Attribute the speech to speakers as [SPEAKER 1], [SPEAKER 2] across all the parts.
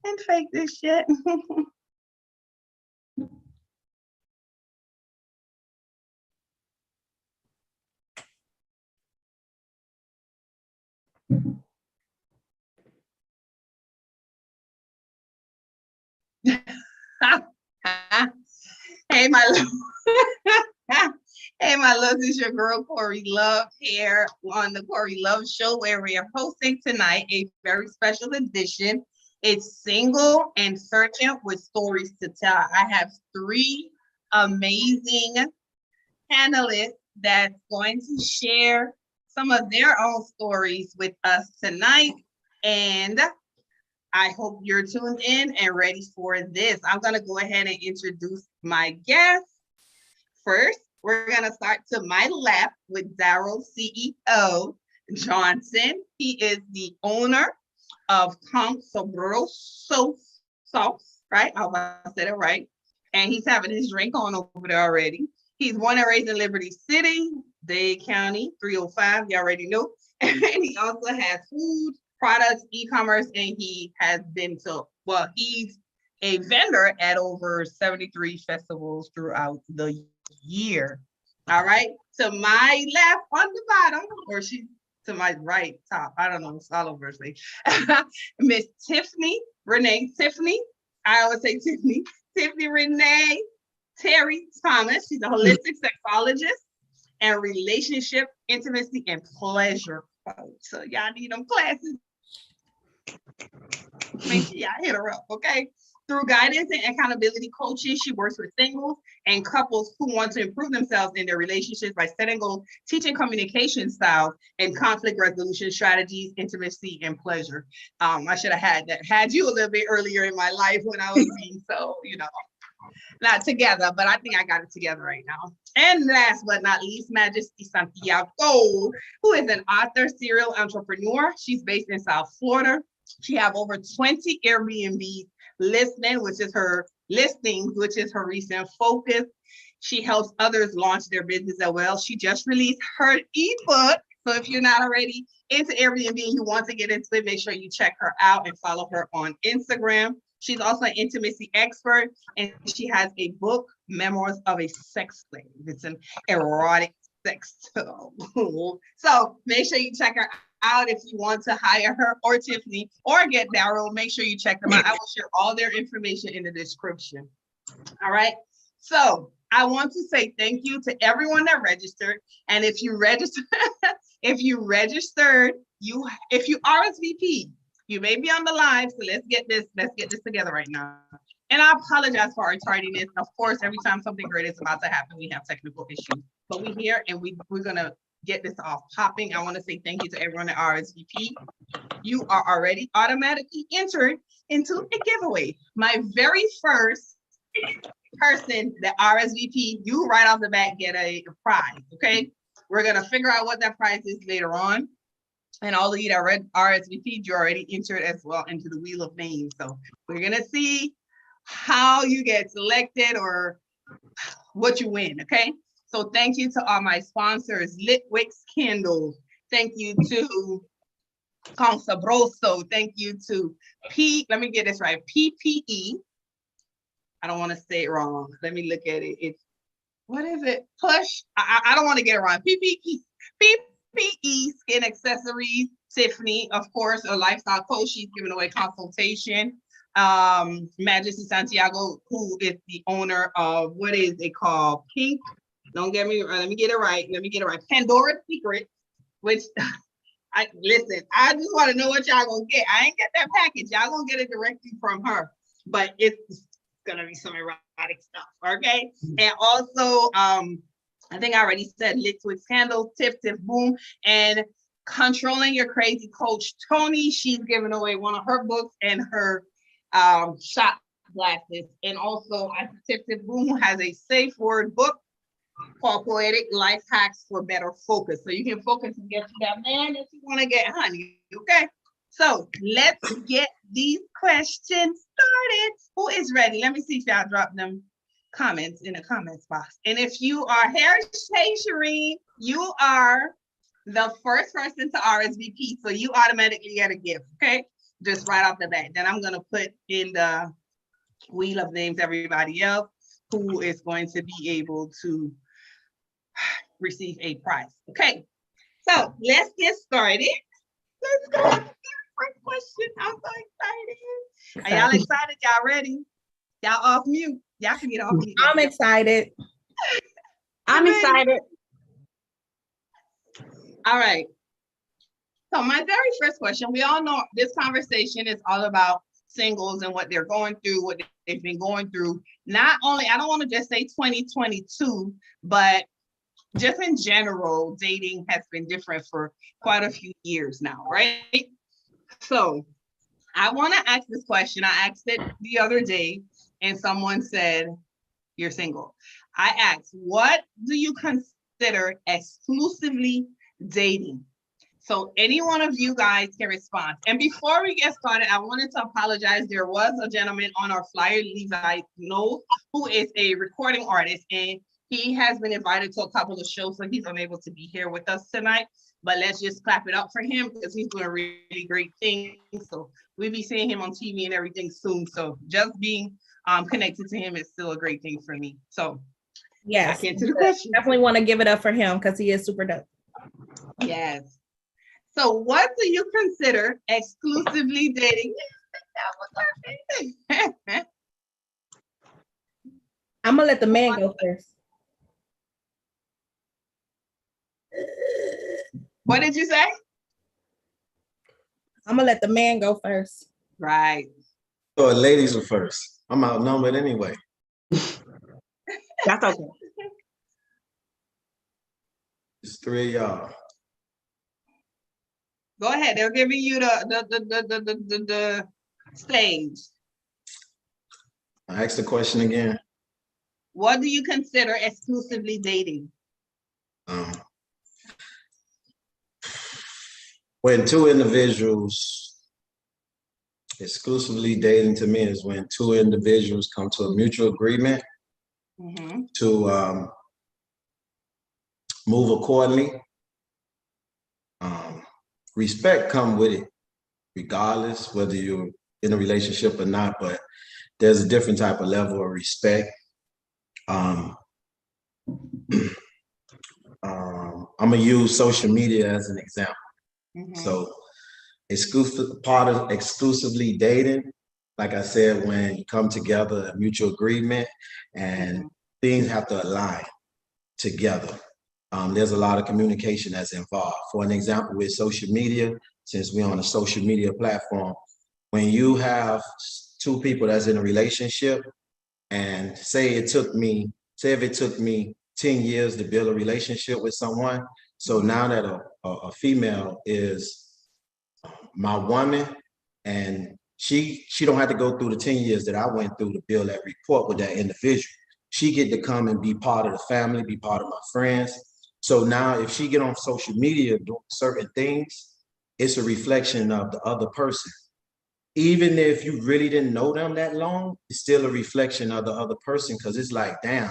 [SPEAKER 1] and fake this shit. Hey, my love. Hey, my love, this is your girl, Corey Love, here on the Corey Love Show, where we are hosting tonight a very special edition. It's Single and Searching with Stories to Tell. I have three amazing panelists that's going to share some of their own stories with us tonight. And I hope you're tuned in and ready for this. I'm going to go ahead and introduce my guests. First, we're going to start to my left with Darryl CEO Johnson. He is the owner of Conch Sabroso sauce, right? I hope I said it right. And he's having his drink on over there already. He's born and raised in Liberty City, Dade County, 305. You already know. And he also has food, products, e-commerce, and he has been to, well, he's a vendor at over 73 festivals throughout the year. All right. To my left on the bottom, or she to my right top, I don't know, it's all over me. Miss Tiffynee, Renee Tiffynee. I always say Tiffynee. Tiffynee Renee Terry Thomas. She's a holistic sexologist and relationship, intimacy, and pleasure coach. So y'all need them classes. Make sure y'all hit her up, okay? Through guidance and accountability coaching, she works with singles and couples who want to improve themselves in their relationships by setting goals, teaching communication styles, and conflict resolution strategies, intimacy, and pleasure. I should have had you a little bit earlier in my life when I was being so, not together, but I think I got it together right now. And last but not least, Majesty Santiago, who is an author, serial entrepreneur. She's based in South Florida. She has over 20 AirBNb listings, which is her recent focus. She helps others launch their business as well. She just released her ebook. So if you're not already into Airbnb and you want to get into it, make sure you check her out and follow her on Instagram. She's also an intimacy expert, and she has a book, Memoirs of a Sex Slave. It's an erotic sex tool. So make sure you check her out if you want to hire her or Tiffynee or get Darryl. Make sure you check them out. I will share all their information in the description. All right. So I want to say thank you to everyone that registered. And if you registered, if you RSVP, you may be on the live. So let's get this together right now. And I apologize for our tardiness. Of course, every time something great is about to happen, we have technical issues. But we're here and we're gonna get this off popping. I want to say thank you to everyone at RSVP. You are already automatically entered into a giveaway. My very first person that RSVP, you right off the bat get a prize, okay? We're gonna figure out what that prize is later on. And all of you that read RSVP, you already entered as well into the wheel of names. So we're gonna see how you get selected or what you win, okay? So thank you to all my sponsors, Litwix Candles. Thank you to Conch Sabroso. Thank you to let me get this right, PPE. I don't want to say it wrong. Let me look at it. It's, what is it? Push. I don't want to get it wrong. PPE Skin Accessories. Tiffynee, of course, a lifestyle coach. She's giving away consultation. Majesty Santiago, who is the owner of, what is it called? Pink. Don't get me wrong. Let me get it right. Pandora's Secret, which I just want to know what y'all gonna get. I ain't get that package. Y'all gonna get it directly from her, but it's gonna be some erotic stuff, okay? And also, I think I already said Litwix Candles, Tiff Boom, and Controlling Your Crazy Coach Tony. She's giving away one of her books and her shot glasses. And also, Tiff Boom has a safe word book called Poetic Life Hacks for Better Focus. So you can focus and get to that man if you want to get honey, okay? So let's get these questions started. Who is ready? Let me see if y'all drop them comments in the comments box. And if you are here, hey Shireen, you are the first person to RSVP, so you automatically get a gift, okay? just right off the bat. Then I'm gonna put in the wheel of names everybody else who is going to be able to receive a prize. Okay, so let's get started. Let's go. First question. I'm so excited. Are y'all excited? Y'all ready? Y'all off mute. Y'all can get off mute.
[SPEAKER 2] I'm excited.
[SPEAKER 3] I'm excited.
[SPEAKER 1] All right. So my very first question, we all know this conversation is all about singles and what they're going through, what they've been going through. Not only, I don't want to just say 2022, but just in general, dating has been different for quite a few years now, right? So I want to ask this question. I asked it the other day and someone said, you're single. I asked, what do you consider exclusively dating? So any one of you guys can respond. And before we get started, I wanted to apologize. There was a gentleman on our flyer, Levi Knowles, who is a recording artist, and he has been invited to a couple of shows, so he's unable to be here with us tonight. But let's just clap it up for him because he's doing really great things. So we'll be seeing him on TV and everything soon. So just being connected to him is still a great thing for me. So
[SPEAKER 2] yes,
[SPEAKER 1] back into the question.
[SPEAKER 2] Definitely want to give it up for him because he is super dope.
[SPEAKER 1] Yes. So what do you consider exclusively dating?
[SPEAKER 2] I'm gonna let the man go first.
[SPEAKER 1] What did you say?
[SPEAKER 2] I'm gonna let the man go first.
[SPEAKER 1] Right.
[SPEAKER 4] So ladies are first. I'm outnumbered anyway.
[SPEAKER 3] That's okay.
[SPEAKER 4] It's three of y'all.
[SPEAKER 1] Go ahead. They're giving you the stage.
[SPEAKER 4] I asked the question again.
[SPEAKER 1] What do you consider exclusively dating?
[SPEAKER 4] When two individuals exclusively dating to me is when two individuals come to a mutual agreement to move accordingly. Respect come with it, regardless whether you're in a relationship or not, but there's a different type of level of respect. I'm gonna use social media as an example. So part of exclusively dating, like I said, when you come together, a mutual agreement, and things have to align together. There's a lot of communication that's involved. For an example, with social media, since we're on a social media platform, when you have two people that's in a relationship, and say if it took me 10 years to build a relationship with someone, so now that a female is my woman, and she don't have to go through the 10 years that I went through to build that rapport with that individual. She get to come and be part of the family, be part of my friends. So now if she get on social media doing certain things, it's a reflection of the other person. Even if you really didn't know them that long, it's still a reflection of the other person, because it's like, damn,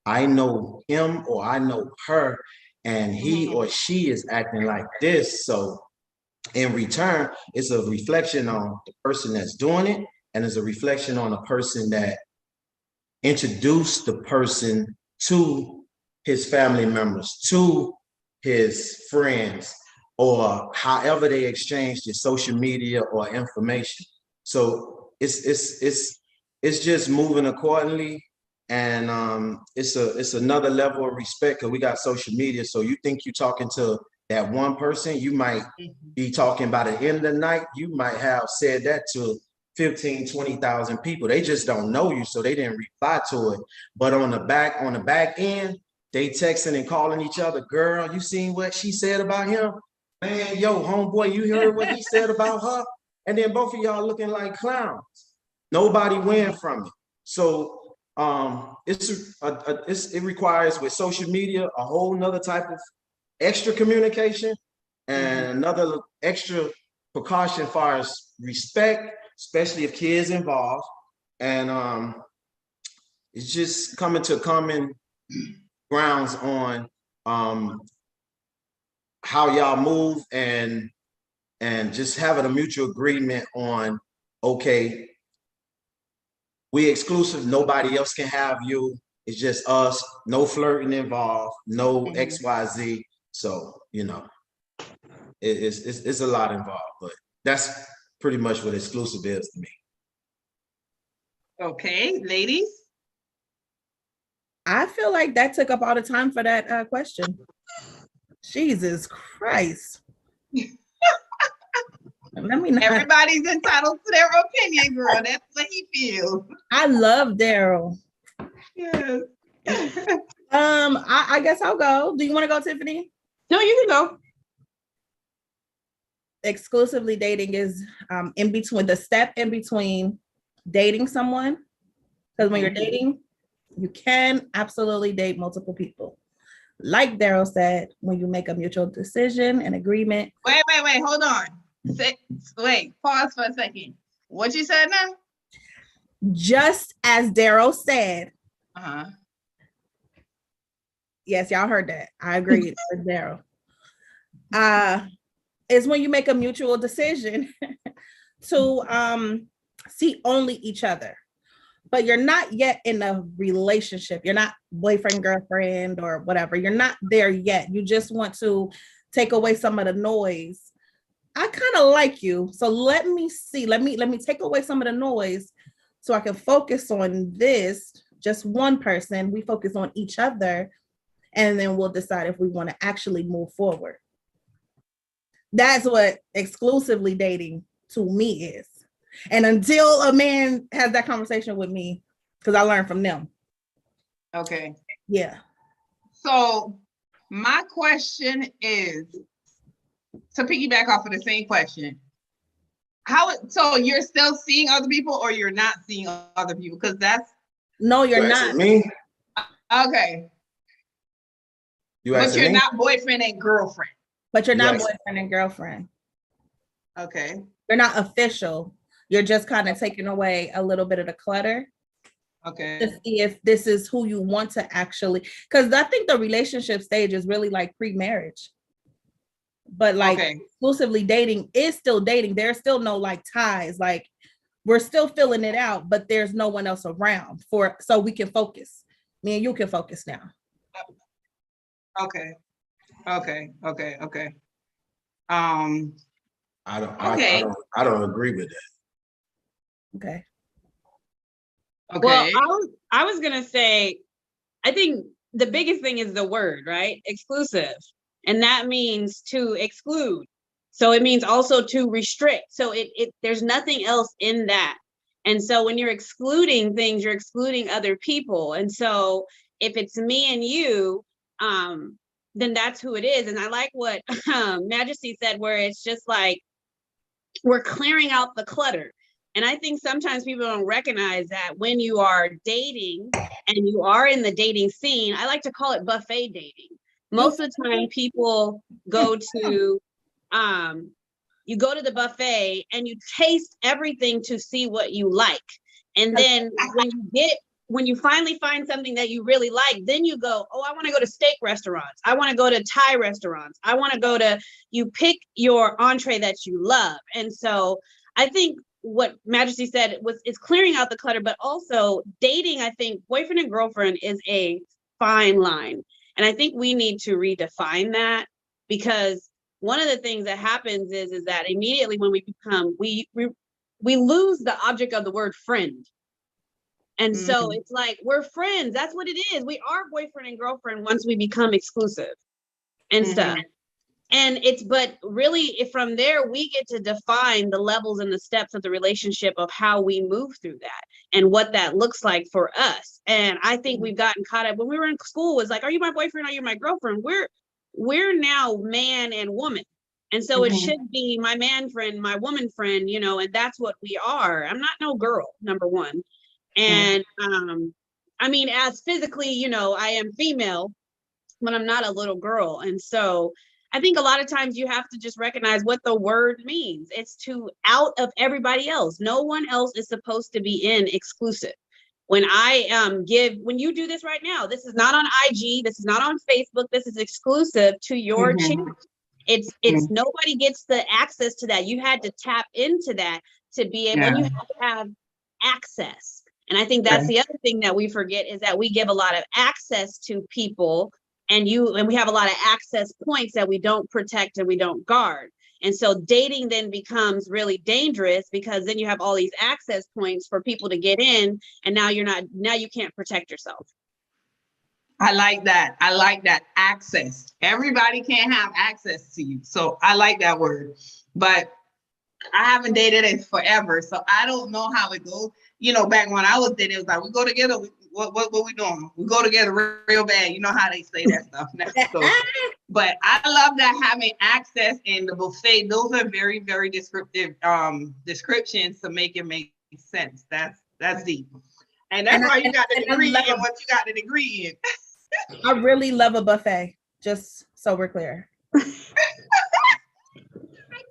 [SPEAKER 4] I know him or I know her, and he or she is acting like this. So in return, it's a reflection on the person that's doing it, and it's a reflection on the person that introduced the person to his family members, to his friends, or however they exchanged their social media or information. So it's just moving accordingly, and it's another level of respect, because we got social media. So you think you're talking to that one person, you might be talking by the end of the night, you might have said that to 15, 20,000 people. They just don't know you, so they didn't reply to it. But on the back end, they texting and calling each other, girl, you seen what she said about him? Man, yo, homeboy, you heard what he said about her? And then both of y'all looking like clowns. Nobody win from it. So it requires, with social media, a whole nother type of extra communication and another extra precaution as far as respect, especially if kids involved. And it's just coming to common grounds on how y'all move and and just having a mutual agreement on, okay, we exclusive, nobody else can have you. It's just us, no flirting involved, no XYZ. So, you know, it's a lot involved, but that's pretty much what exclusive is to me.
[SPEAKER 1] Okay, ladies.
[SPEAKER 2] I feel like that took up all the time for that question. Jesus Christ. Let me not.
[SPEAKER 1] Everybody's entitled to their opinion, girl. That's what he feels.
[SPEAKER 2] I love Darryl.
[SPEAKER 1] Yes.
[SPEAKER 2] I guess I'll go. Do you want to go, Tiffany?
[SPEAKER 3] No, you can go.
[SPEAKER 2] Exclusively dating is in between, the step in between dating someone. Because when you're dating, you can absolutely date multiple people. Like Darryl said, when you make a mutual decision and agreement.
[SPEAKER 1] Wait, hold on. Wait, pause for a second. What you said now?
[SPEAKER 2] Just as Darryl said.
[SPEAKER 1] Uh-huh.
[SPEAKER 2] Yes, y'all heard that. I agree with Darryl. Is when you make a mutual decision to see only each other. But you're not yet in a relationship. You're not boyfriend, girlfriend, or whatever. You're not there yet. You just want to take away some of the noise. I kind of like you. So let me see. Let me take away some of the noise so I can focus on this, just one person. We focus on each other, and then we'll decide if we want to actually move forward. That's what exclusively dating to me is. And until a man has that conversation with me, because I learned from them.
[SPEAKER 1] Okay.
[SPEAKER 2] Yeah.
[SPEAKER 1] So my question is, to piggyback off of the same question, so you're still seeing other people or you're not seeing other people? Because that's...
[SPEAKER 2] No, you're not.
[SPEAKER 4] Me?
[SPEAKER 1] Okay. But you're not boyfriend and girlfriend.
[SPEAKER 2] But you're not boyfriend and girlfriend.
[SPEAKER 1] Okay.
[SPEAKER 2] You're not official. You're just kind of taking away a little bit of the clutter.
[SPEAKER 1] Okay.
[SPEAKER 2] To see if this is who you want to actually, because I think the relationship stage is really like pre-marriage. But like exclusively dating is still dating. There's still no like ties. Like we're still filling it out, but there's no one else around so we can focus. Me and you can focus now.
[SPEAKER 1] Okay. I
[SPEAKER 4] don't agree with that.
[SPEAKER 2] Okay.
[SPEAKER 3] Well, I was gonna say, I think the biggest thing is the word, right? Exclusive. And that means to exclude. So it means also to restrict. So there's nothing else in that. And so when you're excluding things, you're excluding other people. And so if it's me and you, then that's who it is. And I like what Majesty said, where it's just like, we're clearing out the clutter. And I think sometimes people don't recognize that when you are dating and you are in the dating scene, I like to call it buffet dating. Most of the time people go to, you go to the buffet and you taste everything to see what you like. And then when you finally find something that you really like, then you go, oh, I want to go to steak restaurants. I want to go to Thai restaurants. I want to go to, you pick your entree that you love. And so I think what Majesty said is clearing out the clutter, but also dating, I think boyfriend and girlfriend is a fine line. And I think we need to redefine that, because one of the things that happens is that immediately when we become, we lose the object of the word friend. And so it's like, we're friends. That's what it is. We are boyfriend and girlfriend once we become exclusive and stuff. And but really from there, we get to define the levels and the steps of the relationship of how we move through that and what that looks like for us. And I think we've gotten caught up when we were in school, was like, are you my boyfriend? Are you my girlfriend? We're now man and woman. And so it should be my man friend, my woman friend, and that's what we are. I'm not no girl, number one. And I mean, as physically, I am female, but I'm not a little girl. And so I think a lot of times you have to just recognize what the word means. It's to out of everybody else. No one else is supposed to be in exclusive. When when you do this right now, this is not on IG, this is not on Facebook, this is exclusive to your channel. It's nobody gets the access to that. You had to tap into that to be able, and you have to have access. And I think that's the other thing that we forget, is that we give a lot of access to people, and we have a lot of access points that we don't protect and we don't guard. And so dating then becomes really dangerous, because then you have all these access points for people to get in, and now you can't protect yourself.
[SPEAKER 1] I like that. I like that, access. Everybody can't have access to you. So I like that word. But I haven't dated in forever, so I don't know how it goes. You know, back when I was dating, it was like, we go together. What we doing? We go together real bad. You know how they say that stuff now. So, but I love that, having access in the buffet. Those are very, very descriptive descriptions to make it make sense. That's deep. And that's why you got the degree in what you got the degree in.
[SPEAKER 2] I really love a buffet, just so we're clear.
[SPEAKER 1] I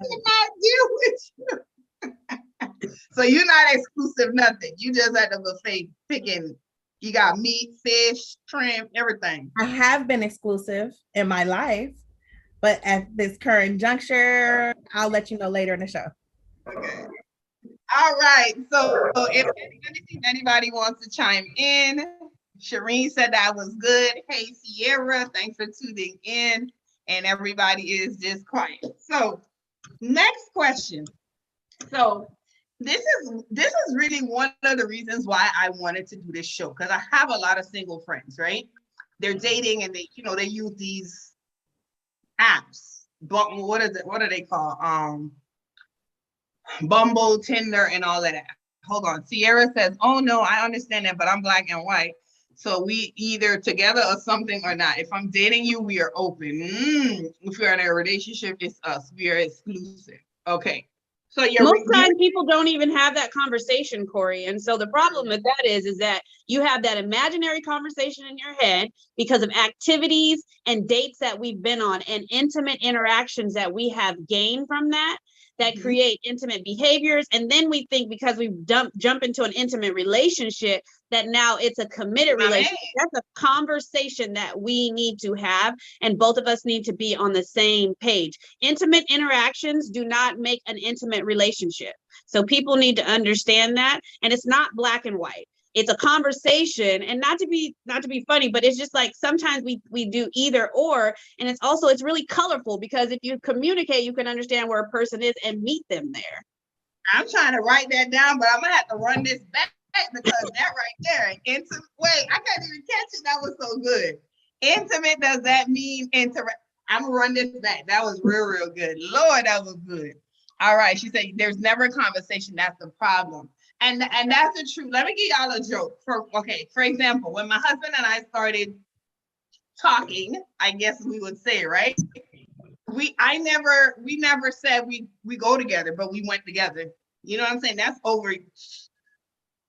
[SPEAKER 1] cannot deal with you. So you're not exclusive, nothing. You just at the buffet picking. You got meat, fish, shrimp, everything.
[SPEAKER 2] I have been exclusive in my life, but at this current juncture, I'll let you know later in the show.
[SPEAKER 1] Okay. All right. So if anybody wants to chime in, Shireen said that was good. Hey, Sierra, thanks for tuning in. And everybody is just quiet. So next question. So this is really one of the reasons why I wanted to do this show, because I have a lot of single friends, right? They're dating and they use these apps. But what are they called? Bumble, Tinder, and all of that. Hold on. Sierra says, oh no, I understand that, but I'm Black and white. So we either together or something or not. If I'm dating you, we are open. If we're in a relationship, it's us. We are exclusive. Okay. So
[SPEAKER 3] most times people don't even have that conversation, Corey. And so the problem with that is that you have that imaginary conversation in your head because of activities and dates that we've been on and intimate interactions that we have gained from that create intimate behaviors. And then we think because we jump into an intimate relationship that now it's a committed relationship. That's a conversation that we need to have, and both of us need to be on the same page. Intimate interactions do not make an intimate relationship. So people need to understand that. And it's not black and white. It's a conversation, and not to be funny, but it's just like sometimes we do either or, and it's really colorful, because if you communicate, you can understand where a person is and meet them there.
[SPEAKER 1] I'm trying to write that down, but I'm gonna have to run this back, because that right there, wait, I can't even catch it. That was so good. Intimate, does that mean interact? I'm gonna run this back. That was real good. Lord, that was good. All right, she said there's never a conversation. That's the problem. And that's the truth. Let me give y'all a joke. For example, when my husband and I started talking, I guess we would say, right? We never said we go together, but we went together. You know what I'm saying? That's over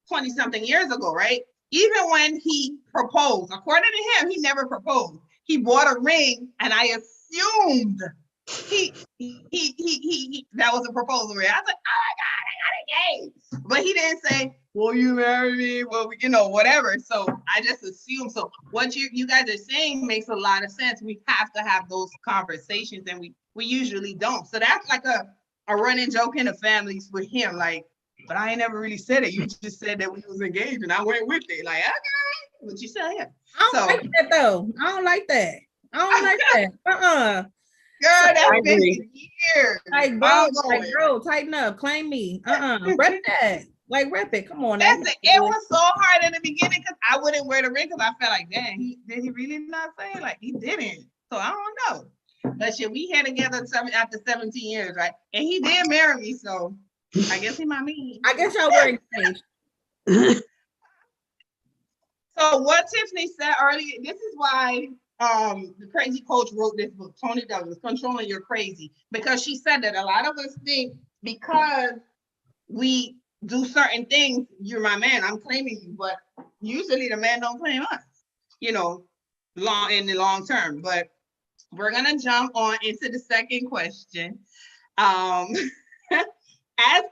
[SPEAKER 1] 20 something years ago, right? Even when he proposed, according to him, he never proposed. He bought a ring, and I assumed he that was a proposal ring. I was like, oh my God, I got engaged. But he didn't say, will you marry me? Well, whatever. So I just assumed. So what you guys are saying makes a lot of sense. We have to have those conversations, and we usually don't. So that's like a running joke in the families with him. Like, but I ain't never really said it. You just said that we was engaged, and I went with it. Like, okay, what you say?
[SPEAKER 2] I don't like that though. I don't like that.
[SPEAKER 1] Girl, that's been years.
[SPEAKER 2] Like, bro, tighten up, claim me. Rep that. Like, rep it. Come on.
[SPEAKER 1] It was so hard in the beginning because I wouldn't wear the ring because I felt like, dang, did he really not say? Like, he didn't. So I don't know. But shit, we had together after 17 years, right? And he did marry me, so I guess he might mean.
[SPEAKER 2] I guess y'all were engaged.
[SPEAKER 1] So what Tiffynee said earlier, this is why the crazy coach wrote this book, Tony Douglas, Controlling Your Crazy, because she said that a lot of us think because we do certain things, you're my man, I'm claiming you, but usually the man don't claim us, in the long term. But we're gonna jump on into the second question. As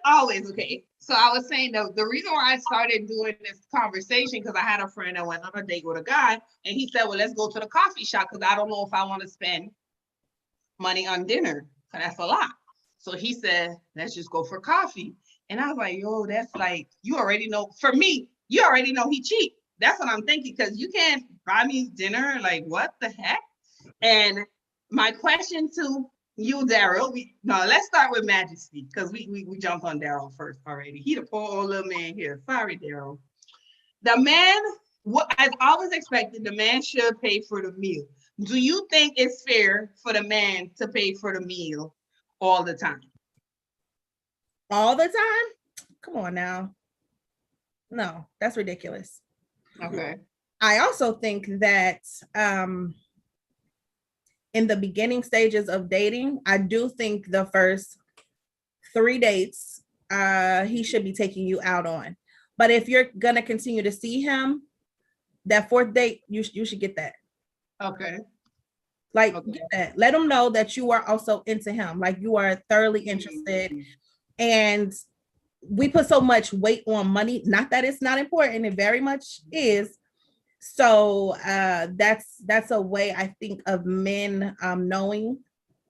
[SPEAKER 1] always, okay. So I was saying the reason why I started doing this conversation, because I had a friend that went on a date with a guy, and he said, well, let's go to the coffee shop because I don't know if I want to spend money on dinner. So that's a lot. So he said, let's just go for coffee. And I was like, yo, that's like, you already know, for me, you already know he cheap. That's what I'm thinking, because you can't buy me dinner. Like, what the heck? And my question to you, Darryl, let's start with Majesty, because we jumped on Darryl first already. He the poor old little man here. Sorry, Darryl. The man, as always expected, the man should pay for the meal. Do you think it's fair for the man to pay for the meal all the time?
[SPEAKER 2] All the time? Come on now. No, that's ridiculous.
[SPEAKER 1] Okay.
[SPEAKER 2] I also think that in the beginning stages of dating, I do think the first 3 dates he should be taking you out on. But if you're gonna continue to see him, that 4th date, you should get that.
[SPEAKER 1] Okay.
[SPEAKER 2] Like, get that. Let him know that you are also into him, like you are thoroughly interested. And we put so much weight on money, not that it's not important, it very much is. So that's a way, I think, of men knowing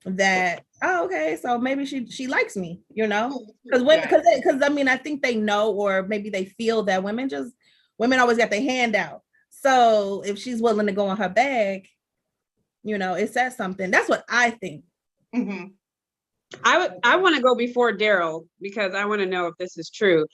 [SPEAKER 2] that, oh, okay, so maybe she likes me, you know, because I mean, I think they know, or maybe they feel that women always got their hand out. So if she's willing to go on her bag, you know, it says something. That's what I think.
[SPEAKER 1] Mm-hmm.
[SPEAKER 3] I want to go before Darryl, because I want to know if this is true.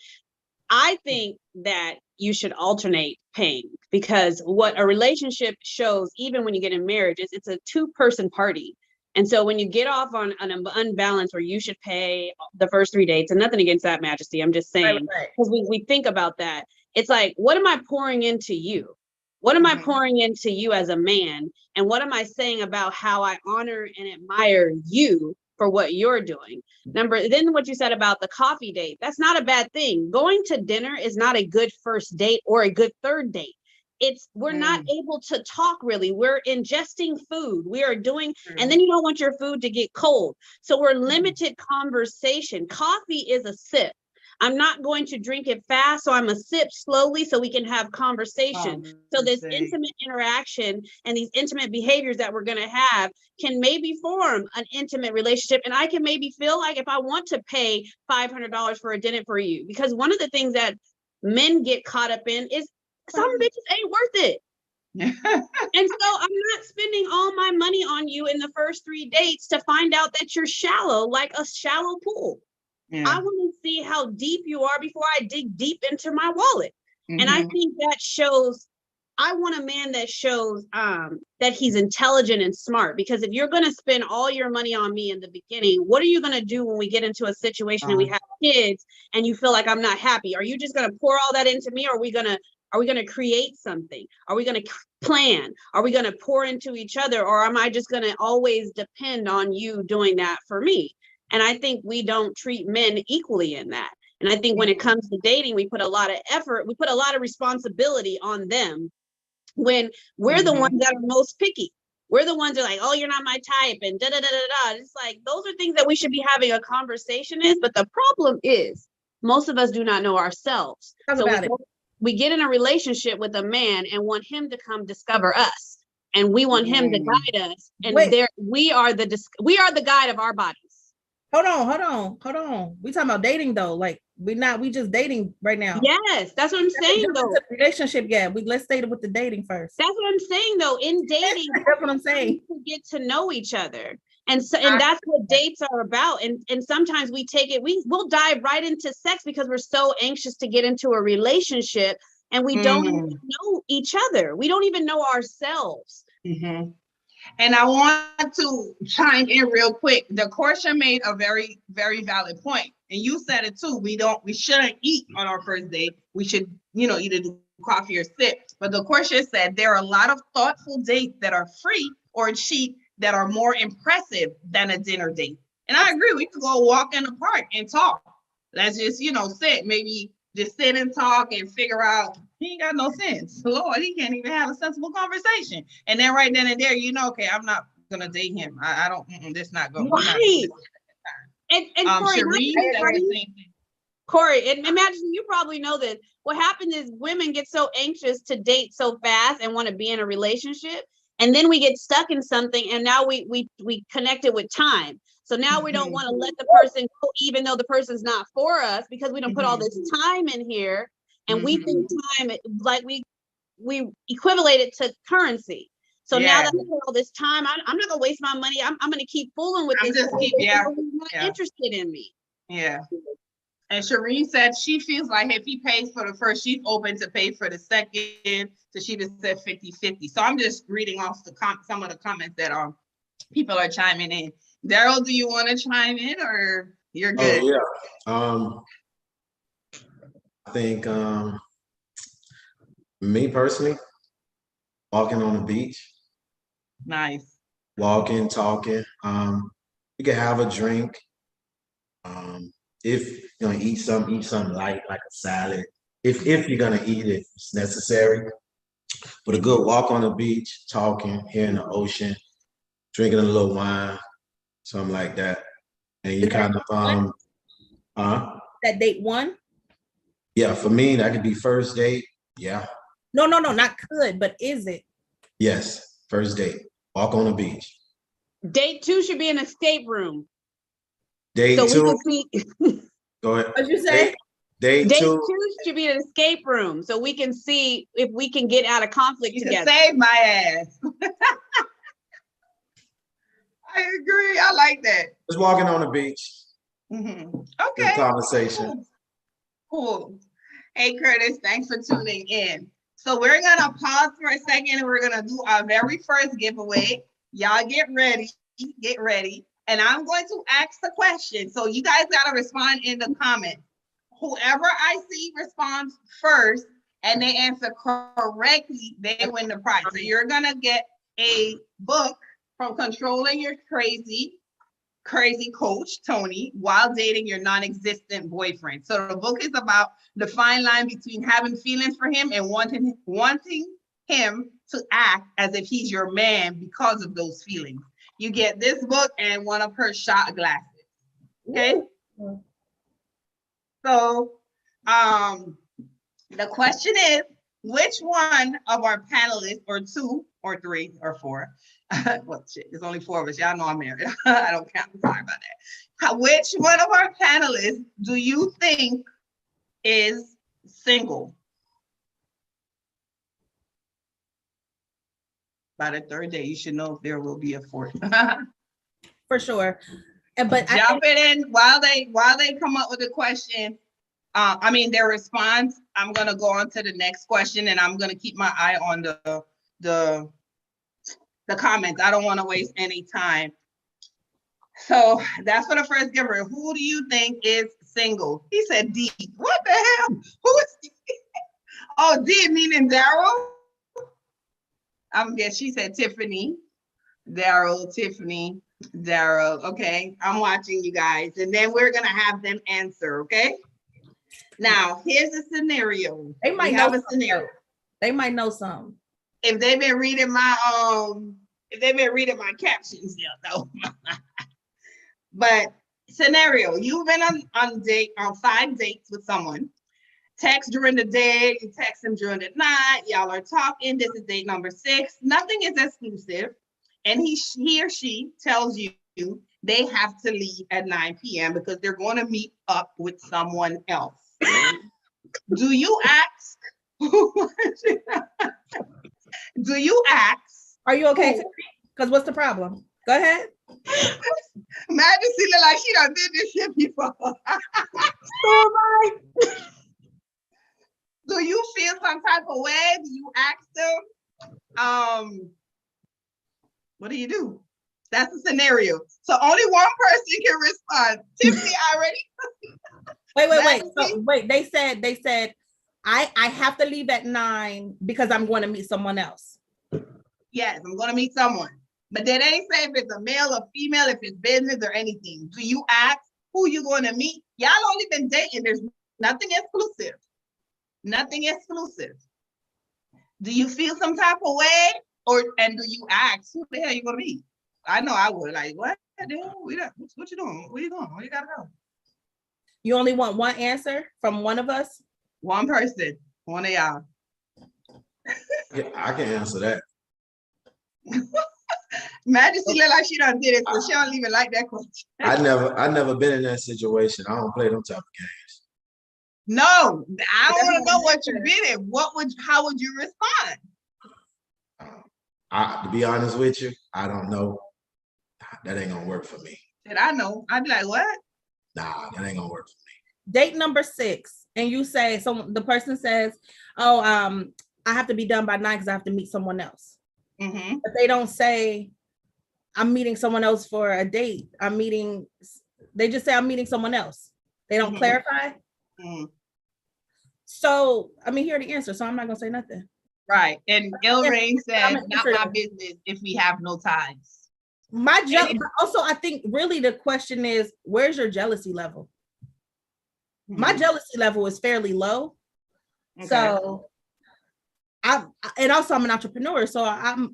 [SPEAKER 3] I think that you should alternate paying, because what a relationship shows, even when you get in marriage, is it's a 2-person party. And so when you get off on an unbalance where you should pay the first 3 dates, and nothing against that, Majesty, I'm just saying, because we think about that. It's like, what am I pouring into you? What am I pouring into you as a man? And what am I saying about how I honor and admire you for what you're doing? Then what you said about the coffee date, that's not a bad thing. Going to dinner is not a good first date or a good 3rd date. We're not able to talk really. We're ingesting food. We are doing, and then you don't want your food to get cold. So we're limited conversation. Coffee is a sip. I'm not going to drink it fast, so I'm a sip slowly so we can have conversation. So this intimate interaction and these intimate behaviors that we're going to have can maybe form an intimate relationship. And I can maybe feel like if I want to pay $500 for a dinner for you, because one of the things that men get caught up in is some bitches ain't worth it. And so I'm not spending all my money on you in the first 3 dates to find out that you're shallow, like a shallow pool. I want to see how deep you are before I dig deep into my wallet. And I think that shows, I want a man that shows that he's intelligent and smart, because if you're going to spend all your money on me in the beginning, what are you going to do when we get into a situation and we have kids and you feel like I'm not happy? Are you just going to pour all that into me? Or are we going to create something? Are we going to plan? Are we going to pour into each other? Or am I just going to always depend on you doing that for me? And I think we don't treat men equally in that. And I think when it comes to dating, we put a lot of effort, we put a lot of responsibility on them, when we're the ones that are most picky. We're the ones that are like, oh, you're not my type, and da da da da da. It's like, those are things that we should be having a conversation is. But the problem is, most of us do not know ourselves. We get in a relationship with a man and want him to come discover us, and we want him to guide us. And we are the guide of our bodies.
[SPEAKER 2] Hold on. We talking about dating though. Like we just dating right now.
[SPEAKER 3] Yes, that's what I'm saying though.
[SPEAKER 2] Relationship, yeah. Let's stay with the dating first.
[SPEAKER 3] That's what I'm saying though. In dating,
[SPEAKER 2] that's what I'm saying.
[SPEAKER 3] We get to know each other. And that's what dates are about. And sometimes we take it, we'll dive right into sex because we're so anxious to get into a relationship, and we don't even know each other. We don't even know ourselves.
[SPEAKER 1] And I want to chime in real quick. The Corsha made a very, very valid point. And you said it too. We shouldn't eat on our first date. We should, either do coffee or sip. But the Corsha said there are a lot of thoughtful dates that are free or cheap that are more impressive than a dinner date. And I agree. We could go walk in the park and talk. Let's just, sit, maybe just sit and talk and figure out he ain't got no sense. Lord, he can't even have a sensible conversation. And then right then and there, okay, I'm not going to date him. I don't, this not going.
[SPEAKER 3] Right. And Corey, and imagine, you probably know that what happened is women get so anxious to date so fast and want to be in a relationship. And then we get stuck in something, and now we connect it with time. So now we don't want to let the person go, even though the person's not for us, because we don't put all this time in here, and we think time, like we equivalent it to currency. So now that I put all this time, I'm not gonna waste my money. I'm gonna keep fooling with this. Not interested in me.
[SPEAKER 1] Yeah. And Shireen said she feels like if he pays for the first, she's open to pay for the second. So she just said 50-50. So I'm just reading off some of the comments that people are chiming in. Darryl, do you want to chime in, or you're good?
[SPEAKER 4] Oh, yeah. I think me personally, walking on the beach.
[SPEAKER 1] Nice.
[SPEAKER 4] Walking, talking. You can have a drink. If you're gonna eat something light, like a salad. If you're gonna eat it, it's necessary. But a good walk on the beach, talking, hearing the ocean, drinking a little wine, something like that. And you kind of
[SPEAKER 2] that date one?
[SPEAKER 4] Yeah, for me, that could be first date. Yeah.
[SPEAKER 2] No, not could, but is it?
[SPEAKER 4] Yes, first date. Walk on the beach.
[SPEAKER 3] Date 2 should be an escape room.
[SPEAKER 4] Date
[SPEAKER 3] so
[SPEAKER 4] 2.
[SPEAKER 3] We can see.
[SPEAKER 4] Go ahead.
[SPEAKER 2] What'd you say?
[SPEAKER 4] Date 2
[SPEAKER 3] should be an escape room, so we can see if we can get out of conflict together.
[SPEAKER 1] Save my ass. I agree. I like that.
[SPEAKER 4] Just walking on the beach.
[SPEAKER 1] Okay.
[SPEAKER 4] Good conversation.
[SPEAKER 1] Cool. Hey, Curtis, thanks for tuning in. So we're gonna pause for a second, and we're gonna do our very first giveaway. Y'all get ready. And I'm going to ask the question. So you guys gotta respond in the comments. Whoever I see responds first and they answer correctly, they win the prize. So you're gonna get a book from Controlling Your Crazy Coach, Tony, while dating your non-existent boyfriend. So the book is about the fine line between having feelings for him and wanting him to act as if he's your man because of those feelings. You get this book and one of her shot glasses. Okay. So the question is, which one of our panelists, or 2 or 3 or 4, well, shit, there's only 4 of us. Y'all know I'm married. I don't count. Sorry about that. Which one of our panelists do you think is single? By the 3rd day, you should know if there will be a 4th.
[SPEAKER 2] For sure. But
[SPEAKER 1] jump it in while they come up with a question. Their response. I'm gonna go on to the next question, and I'm gonna keep my eye on the comments. I don't want to waste any time. So that's for the first giver. Who do you think is single? He said D. What the hell? Who is D? Oh, D meaning Darryl? She said Tiffynee. Darryl, Tiffynee, Darryl. Okay, I'm watching you guys, and then we're gonna have them answer. Okay. Now here's a scenario.
[SPEAKER 2] They might know a scenario. They might know something.
[SPEAKER 1] If they've been reading my captions, yeah, no. But scenario: you've been on 5 dates with someone. Text during the day, you text them during the night. Y'all are talking. This is date number 6. Nothing is exclusive, and he or she tells you they have to leave at 9 p.m. because they're going to meet up with someone else. Do you ask? Do you ask?
[SPEAKER 2] Are you okay? Because what's the problem? Go ahead.
[SPEAKER 1] Majesty look like she done did this shit before. Do you feel some type of way? Do you ask them? What do? That's the scenario. So only one person can respond. Tiffynee already.
[SPEAKER 2] Wait. They said, I have to leave at 9 because I'm going to meet someone else.
[SPEAKER 1] Yes, I'm going to meet someone. But they ain't say if it's a male or female, if it's business or anything. Do you ask who you going to meet? Y'all only been dating. There's nothing exclusive. Nothing exclusive. Do you feel some type of way? And do you ask who the hell you going to meet? I know I would. Like, what? What you doing? Where you going? Where you got to go?
[SPEAKER 2] You only want one answer from one of us?
[SPEAKER 1] One person. One of y'all.
[SPEAKER 4] Yeah, I can answer that.
[SPEAKER 1] Majesty look like she done did it, so she don't even like that question.
[SPEAKER 4] I never been in that situation. I don't play them type of games.
[SPEAKER 1] No, I don't want to know what you did it. How would you respond?
[SPEAKER 4] To be honest with you, I don't know. That ain't gonna work for me.
[SPEAKER 1] Did I know? I'd be like, what?
[SPEAKER 4] Nah, that ain't gonna work for me.
[SPEAKER 2] Date number 6, and you say, so the person says, oh, I have to be done by 9 because I have to meet someone else.
[SPEAKER 1] Mm-hmm.
[SPEAKER 2] But they don't say, I'm meeting someone else for a date. They just say, I'm meeting someone else. They don't clarify.
[SPEAKER 1] Mm-hmm.
[SPEAKER 2] So, I mean, here are the answer, so I'm not gonna say nothing.
[SPEAKER 1] Right, and El Rain says, not my business if we have no ties.
[SPEAKER 2] But also, I think really the question is, where's your jealousy level? My jealousy level is fairly low. Okay. So I'm an entrepreneur. So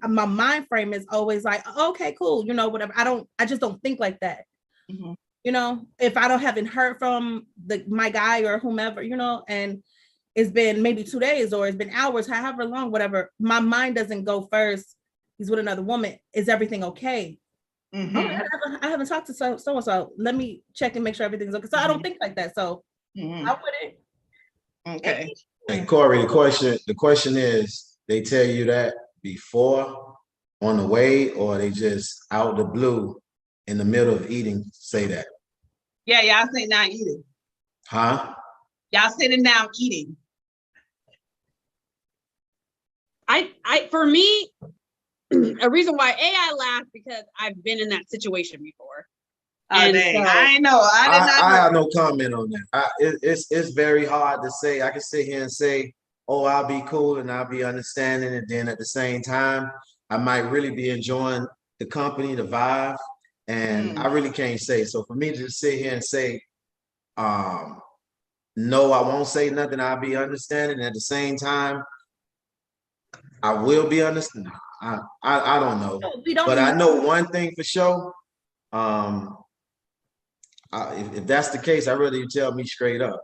[SPEAKER 2] my mind frame is always like, okay, cool. You know, whatever. I just don't think like that. Mm-hmm. You know, if I haven't heard from my guy or whomever, you know, and it's been maybe 2 days or it's been hours, however long, whatever, my mind doesn't go first. He's with another woman. Is everything okay? Mm-hmm. Oh, I haven't talked to so-and-so. Let me check and make sure everything's okay. So I don't think like that. So I wouldn't.
[SPEAKER 1] Okay.
[SPEAKER 4] And Corey, the question is, they tell you that before on the way, or they just out the blue in the middle of eating say that?
[SPEAKER 1] Yeah, y'all say not eating.
[SPEAKER 4] Huh?
[SPEAKER 1] Y'all sitting down eating.
[SPEAKER 3] For me, a reason why I laugh because I've been in that situation before.
[SPEAKER 1] And so, I know.
[SPEAKER 4] I have no comment on that. It's very hard to say. I can sit here and say, oh, I'll be cool and I'll be understanding. And then at the same time, I might really be enjoying the company, the vibe. And I really can't say. So for me to just sit here and say, no, I won't say nothing. I'll be understanding. And at the same time, I will be understanding. I don't know. But I know one thing for sure. If that's the case, I'd rather you tell me straight up.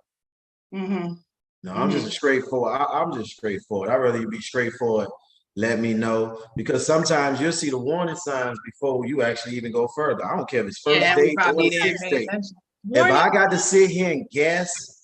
[SPEAKER 4] Mm-hmm. No, I'm just straightforward. I'm just straightforward. I'd rather you be straightforward. Let me know, because sometimes you'll see the warning signs before you actually even go further. I don't care if it's first date or sixth date. If I got to sit here and guess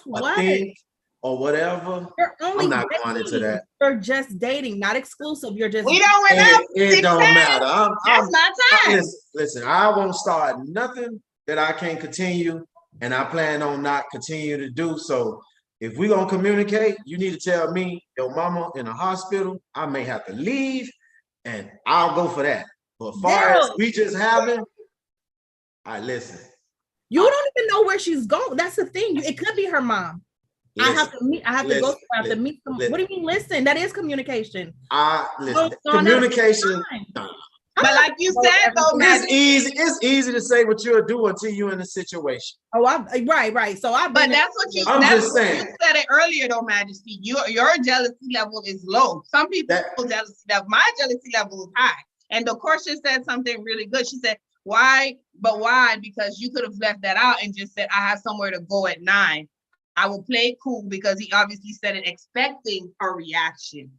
[SPEAKER 2] what?
[SPEAKER 4] Think or whatever, I'm not going into that.
[SPEAKER 2] You're just dating, not exclusive. You're just.
[SPEAKER 1] We don't went out.
[SPEAKER 4] It don't matter.
[SPEAKER 1] That's my time.
[SPEAKER 4] Listen, I won't start nothing that I can't continue, and I plan on not continue to do so. If we're gonna communicate, you need to tell me your mama in a hospital. I may have to leave, and I'll go for that. But far as we just having, listen.
[SPEAKER 2] You don't even know where she's going. That's the thing. It could be her mom. Listen, I have to meet. I have to meet them. What do you mean? Listen, that is communication.
[SPEAKER 4] Communication.
[SPEAKER 1] But like you said, though,
[SPEAKER 4] it's easy to say what you'll do until you're in a situation.
[SPEAKER 2] Oh, right. So
[SPEAKER 1] but that's what you.
[SPEAKER 4] I'm just saying.
[SPEAKER 1] You said it earlier, though, Majesty. Your jealousy level is low. Some people's jealousy level. My jealousy level is high. And the question said something really good. She said, "Why? But why? Because you could have left that out and just said, I have somewhere to go at 9. I will play it cool," because he obviously said it expecting a reaction.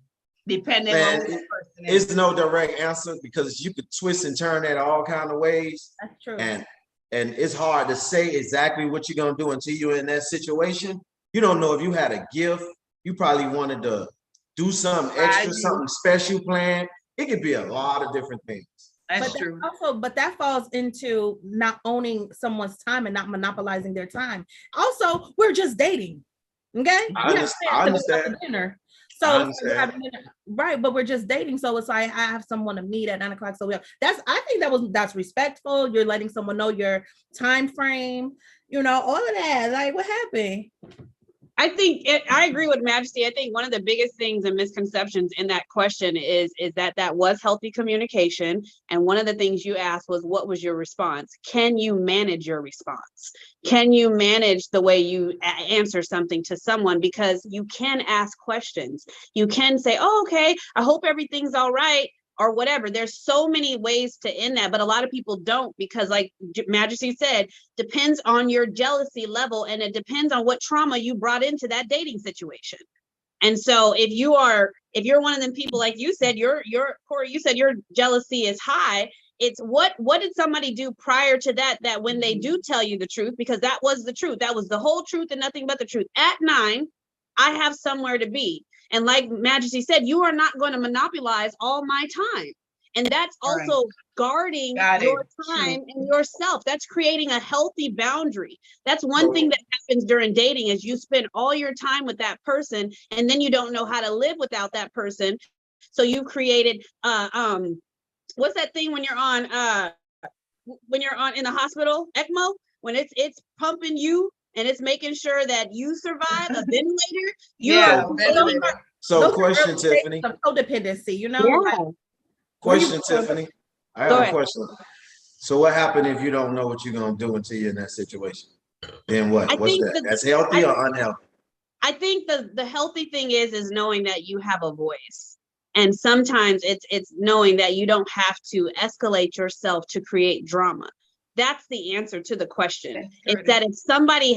[SPEAKER 1] Depending on who the person is.
[SPEAKER 4] It's no direct answer, because you could twist and turn that all kind of ways.
[SPEAKER 2] That's true.
[SPEAKER 4] And it's hard to say exactly what you're gonna do until you're in that situation. You don't know if you had a gift. You probably wanted to do something extra, something special planned. It could be a lot of different things.
[SPEAKER 1] That's true.
[SPEAKER 2] But that falls into not owning someone's time and not monopolizing their time. Also, we're just dating. Okay?
[SPEAKER 4] I understand.
[SPEAKER 2] So right, but we're just dating. So it's like, I have someone to meet at 9 o'clock. So I think that's respectful. You're letting someone know your time frame, you know, all of that. Like, what happened?
[SPEAKER 3] I agree with Majesty. I think one of the biggest things and misconceptions in that question is that was healthy communication. And one of the things you asked was, what was your response? Can you manage your response? Can you manage the way you answer something to someone? Because you can ask questions. You can say, oh, okay, I hope everything's all right, or whatever. There's so many ways to end that, but a lot of people don't, because like Majesty said, depends on your jealousy level, and it depends on what trauma you brought into that dating situation. And so if you're one of them people, like you said, Corey, you said your jealousy is high. It's what did somebody do prior to that when they do tell you the truth, because that was the truth. That was the whole truth and nothing but the truth. At 9, I have somewhere to be. And like Majesty said, you are not going to monopolize all my time. And that's also guarding your time and yourself. That's creating a healthy boundary. That's one thing that happens during dating is you spend all your time with that person and then you don't know how to live without that person. So you created what's that thing when you're on in the hospital, ECMO, when it's pumping you and it's making sure that you survive, a ventilator.
[SPEAKER 4] So question, Tiffany.
[SPEAKER 2] Of codependency, you know?
[SPEAKER 3] Yeah.
[SPEAKER 4] Question, Tiffany. I have a question. So what happened if you don't know what you're gonna do until you're in that situation? Then what? What's that? That's healthy or unhealthy?
[SPEAKER 3] I think the healthy thing is knowing that you have a voice. And sometimes it's knowing that you don't have to escalate yourself to create drama. That's the answer to the question. It's that if somebody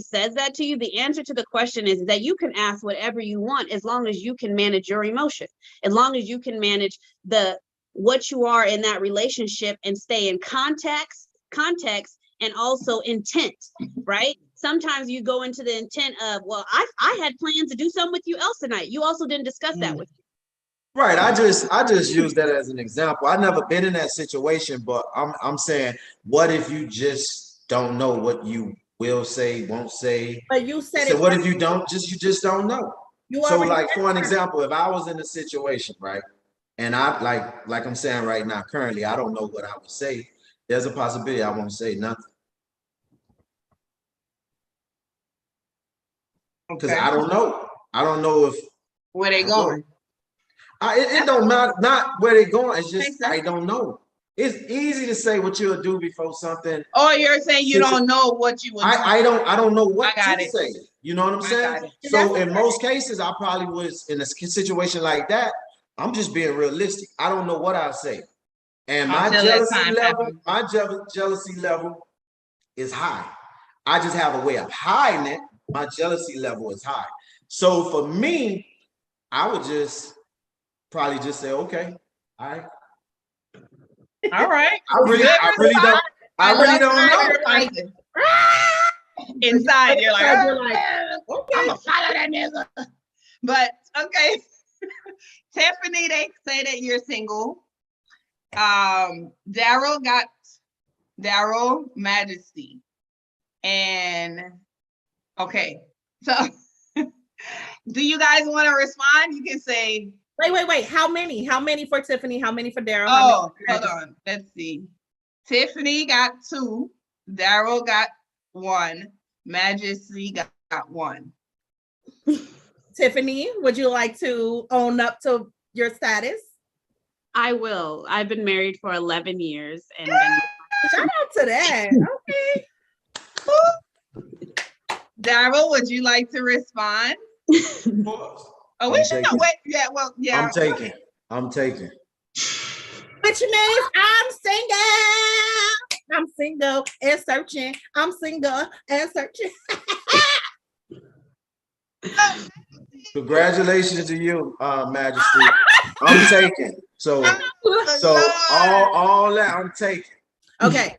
[SPEAKER 3] says that to you, the answer to the question is that you can ask whatever you want as long as you can manage your emotion, as long as you can manage what you are in that relationship and stay in context and also intent, right? Sometimes you go into the intent of, well, I had plans to do something with you else tonight. You also didn't discuss that with me.
[SPEAKER 4] Right. I just use that as an example. I've never been in that situation, but I'm saying, what if you just don't know what you will say, won't say?
[SPEAKER 2] But you said
[SPEAKER 4] so what if you just don't know? So like for an example, if I was in a situation, right, and I like I'm saying right now, currently, I don't know what I would say. There's a possibility I won't say nothing. Because I don't know. I don't know if
[SPEAKER 1] where they going.
[SPEAKER 4] It don't not where they going. It's just I don't know. It's easy to say what you'll do before something.
[SPEAKER 1] Oh, you're saying you don't know what you would do.
[SPEAKER 4] I don't know what to say. You know what I'm saying? So in most cases, I probably was in a situation like that. I'm just being realistic. I don't know what I'll say. And my jealousy level is high. I just have a way of hiding it. My jealousy level is high. So for me, I would probably just say, okay, all right.
[SPEAKER 1] All right.
[SPEAKER 4] I really don't know.
[SPEAKER 1] Inside, you're like, okay, I'm gonna follow that nigga. But okay, Tiffany, they say that you're single. Darryl, Majesty, and okay. So, do you guys want to respond? You can say.
[SPEAKER 2] Wait. How many? How many for Tiffany? How many for Darryl?
[SPEAKER 1] Oh, hold on. Let's see. Tiffany got 2. Darryl got 1. Majesty got 1.
[SPEAKER 2] Tiffany, would you like to own up to your status?
[SPEAKER 3] I will. I've been married for 11 years. And
[SPEAKER 2] shout out to that. Okay.
[SPEAKER 1] Darryl, would you like to respond? Oh, we should not wait. Yeah, well, yeah.
[SPEAKER 4] I'm taking.
[SPEAKER 2] Which means I'm single and searching. I'm single and searching.
[SPEAKER 4] Congratulations to you, Majesty. I'm taking. So all that I'm taking.
[SPEAKER 2] Okay.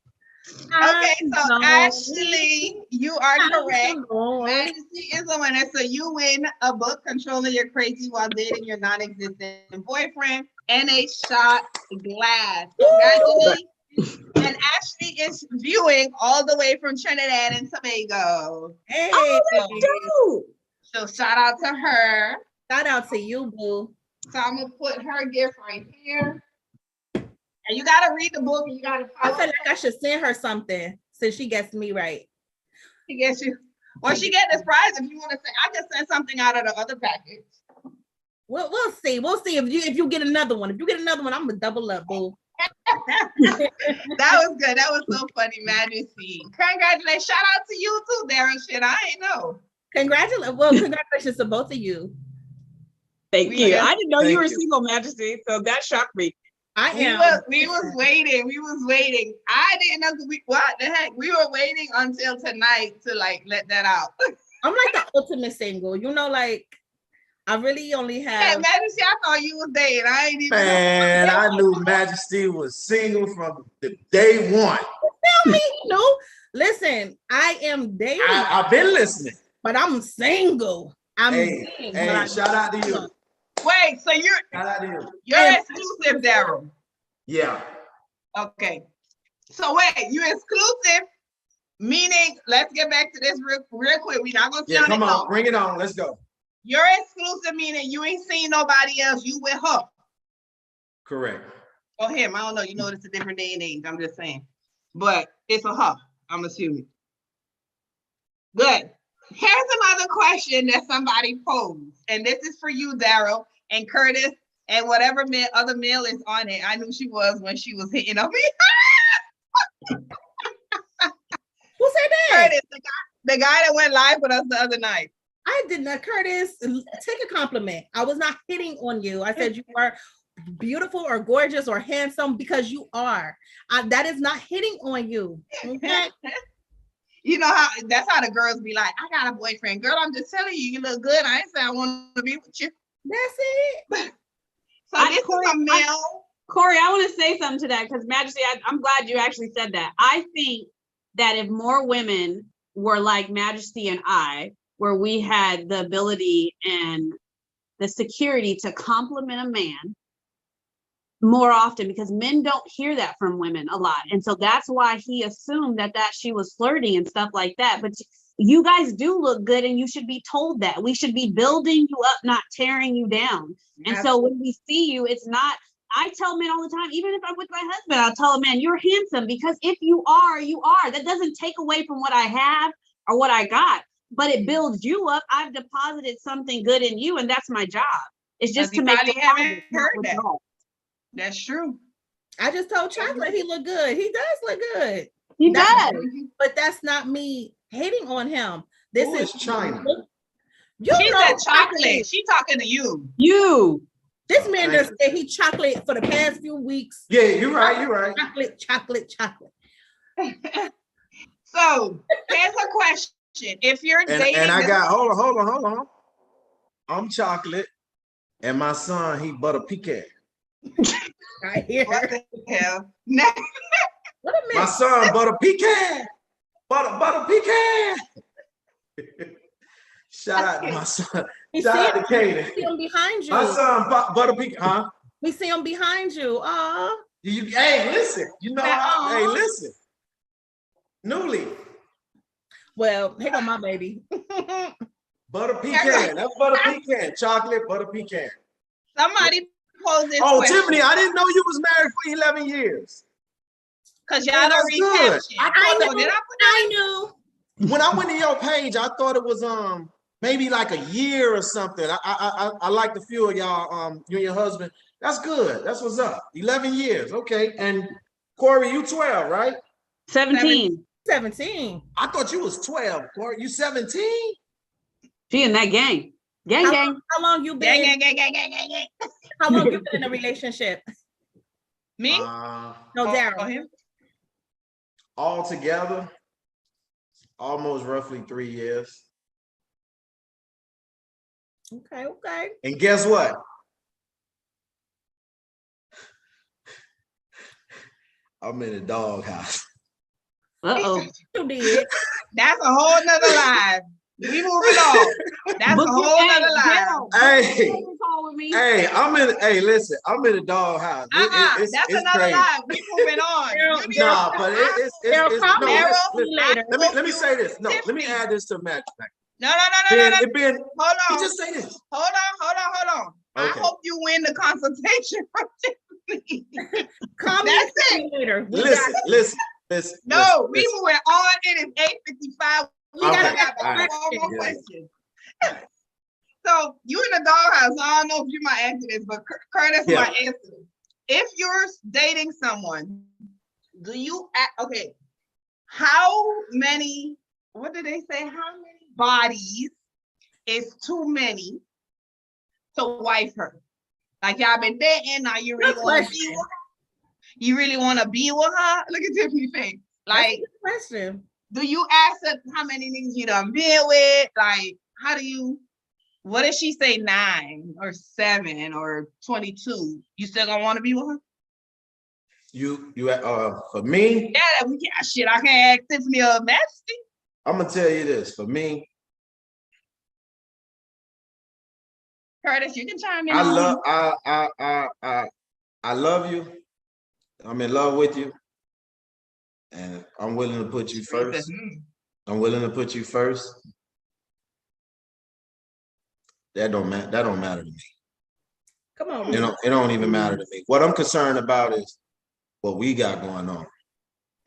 [SPEAKER 1] Okay, so Ashley, you are correct. Majesty is a winner. So you win a book, Controlling Your Crazy While Dating Your Non-Existent Boyfriend, and a shot glass. Congratulations. And Ashley is viewing all the way from Trinidad and Tobago.
[SPEAKER 2] Hey.
[SPEAKER 1] So shout out to her.
[SPEAKER 2] Shout out to you, boo.
[SPEAKER 1] So I'm gonna put her gift right here. And you gotta read the book and you gotta
[SPEAKER 2] I feel like I should send her something since she gets me right.
[SPEAKER 1] She gets you. Well, she get this prize if you want to say. I can send something out of the other package.
[SPEAKER 2] We'll see. We'll see if you get another one. If you get another one, I'm gonna double up, boo.
[SPEAKER 1] That was good. That was so funny, Majesty. Congratulations. Shout out to you too, Darryl. Shit, I ain't know.
[SPEAKER 2] Congratulations to both of you.
[SPEAKER 3] Thank you. I didn't know you were single, Majesty, so that shocked me.
[SPEAKER 1] We was waiting. I didn't know what the heck. We were waiting until tonight to like let that out.
[SPEAKER 2] I'm like the ultimate single, you know, like I really only
[SPEAKER 1] Hey,
[SPEAKER 2] have.
[SPEAKER 1] Majesty, I thought you was dating. I ain't even.
[SPEAKER 4] Man, I knew Majesty was single from the day one.
[SPEAKER 2] Tell me, no. Listen, I am dating,
[SPEAKER 4] I've been listening.
[SPEAKER 2] but I'm single.
[SPEAKER 4] Hey, shout out to you.
[SPEAKER 1] Wait, so
[SPEAKER 4] Shout out to you.
[SPEAKER 1] you're exclusive, Darryl.
[SPEAKER 4] Yeah.
[SPEAKER 1] Okay. So wait, you exclusive, meaning, let's get back to this real quick. We're not gonna
[SPEAKER 4] Yeah, come on, bring it on. Let's go.
[SPEAKER 1] You're exclusive, meaning you ain't seen nobody else. You with her.
[SPEAKER 4] Correct.
[SPEAKER 1] Or him. I don't know. You know, it's a different day and age. I'm just saying. But it's a her, I'm assuming. Good. Here's another question that somebody posed. And this is for you, Darryl and Curtis, and whatever other male is on it. I knew she was when she was hitting on me.
[SPEAKER 2] Who said that?
[SPEAKER 1] Curtis, the guy that went live with us the other night.
[SPEAKER 2] I did not, Curtis. Take a compliment. I was not hitting on you. I said you are beautiful or gorgeous or handsome because you are. That is not hitting on you. Okay.
[SPEAKER 1] You know how that's how the girls be like, I got a boyfriend. Girl, I'm just telling you, you look good. I ain't say I want to be with you.
[SPEAKER 2] That's it.
[SPEAKER 1] So this is a male.
[SPEAKER 3] Corey, I want to say something to that because Majesty, I'm glad you actually said that. I think that if more women were like Majesty and I, where we had the ability and the security to compliment a man more often, because men don't hear that from women a lot. And so that's why he assumed that she was flirting and stuff like that. But you guys do look good and you should be told that. We should be building you up, not tearing you down. And so when we see you, it's not, I tell men all the time, even if I'm with my husband, I'll tell a man, you're handsome, because if you are, you are. That doesn't take away from what I have or what I got, but it builds you up. I've deposited something good in you, and that's my job. It's just to make you
[SPEAKER 1] haven't heard that. That's true.
[SPEAKER 2] I just told Chocolate he looked good. He does look good.
[SPEAKER 3] He does.
[SPEAKER 2] But that's not me hating on him. This
[SPEAKER 4] Who is China?
[SPEAKER 1] She said Chocolate. She talking to you.
[SPEAKER 3] You.
[SPEAKER 2] This man just said he chocolate for the past few weeks.
[SPEAKER 4] Yeah, you're right. You're right.
[SPEAKER 2] Chocolate.
[SPEAKER 1] So here's a question. If you're dating,
[SPEAKER 4] and I got hold on. I'm Chocolate, and my son, he butter pecan.
[SPEAKER 2] I hear.
[SPEAKER 1] What the hell?
[SPEAKER 2] What a
[SPEAKER 4] My
[SPEAKER 2] mess.
[SPEAKER 4] son butter pecan. Butter pecan. Shout out to my son. Shout out to Katie.
[SPEAKER 2] We see him behind you.
[SPEAKER 4] My son butter pecan. Huh?
[SPEAKER 2] We see him behind you.
[SPEAKER 4] Hey, listen. You know, hey, listen. Newly.
[SPEAKER 2] Well, here go my baby.
[SPEAKER 4] Butter pecan. That's butter pecan. Chocolate butter pecan.
[SPEAKER 1] Somebody posed this question.
[SPEAKER 4] Tiffynee, I didn't know you was married for 11 years.
[SPEAKER 1] Because y'all don't read captions.
[SPEAKER 2] I knew.
[SPEAKER 4] When I went to your page, I thought it was maybe like a year or something. I like the few of y'all, you and your husband. That's good. That's what's up. 11 years. Okay. And Corey, you 12, right?
[SPEAKER 3] 17.
[SPEAKER 2] 17.
[SPEAKER 4] I thought you was 12, Corey. You 17?
[SPEAKER 3] She in that gang. Gang.
[SPEAKER 2] How long you been?
[SPEAKER 1] Gang.
[SPEAKER 2] How long you been in a relationship?
[SPEAKER 1] Me?
[SPEAKER 2] No, Darryl.
[SPEAKER 4] All together, almost roughly 3 years.
[SPEAKER 2] Okay.
[SPEAKER 4] And guess what? I'm in a doghouse.
[SPEAKER 3] Uh-oh.
[SPEAKER 2] You did.
[SPEAKER 1] That's a whole nother live. We moving on. That's a whole nother live.
[SPEAKER 4] Hey, listen, I'm in a doghouse.
[SPEAKER 1] That's another
[SPEAKER 4] crazy.
[SPEAKER 1] live. We moving on.
[SPEAKER 4] Nah, but
[SPEAKER 2] later.
[SPEAKER 4] Let me say this. No, let me add this to Matt.
[SPEAKER 1] No.
[SPEAKER 4] Hold
[SPEAKER 1] on.
[SPEAKER 4] Just say this.
[SPEAKER 1] Hold on.
[SPEAKER 4] Okay.
[SPEAKER 1] I hope you win the consultation from Tiffynee.
[SPEAKER 2] That's it. Later.
[SPEAKER 4] Listen.
[SPEAKER 1] No, we moving on. It is 8:55. We gotta have one more question. So you in the doghouse. I don't know if you might answer this, but Curtis might answer. If you're dating someone, do you okay? How many? What did they say? How many bodies is too many to wife her? Like y'all been dating, now you really want to be with her? You really want to be with her? Look at Tiffany's face. Like,
[SPEAKER 2] question.
[SPEAKER 1] Do you ask her how many niggas you done been with? Like, how do you? What if she say 9 or 7 or 22? You still gonna want to be with her?
[SPEAKER 4] For me,
[SPEAKER 1] Yeah, we can't. Shit, I can't ask Tiffany or Majesty.
[SPEAKER 4] I'm gonna tell you this. For me,
[SPEAKER 1] Curtis, you can chime in.
[SPEAKER 4] I love you. I'm in love with you, and I'm willing to put you first. I'm willing to put you first. That don't matter to me.
[SPEAKER 2] Come on.
[SPEAKER 4] It don't even matter to me. What I'm concerned about is what we got going on.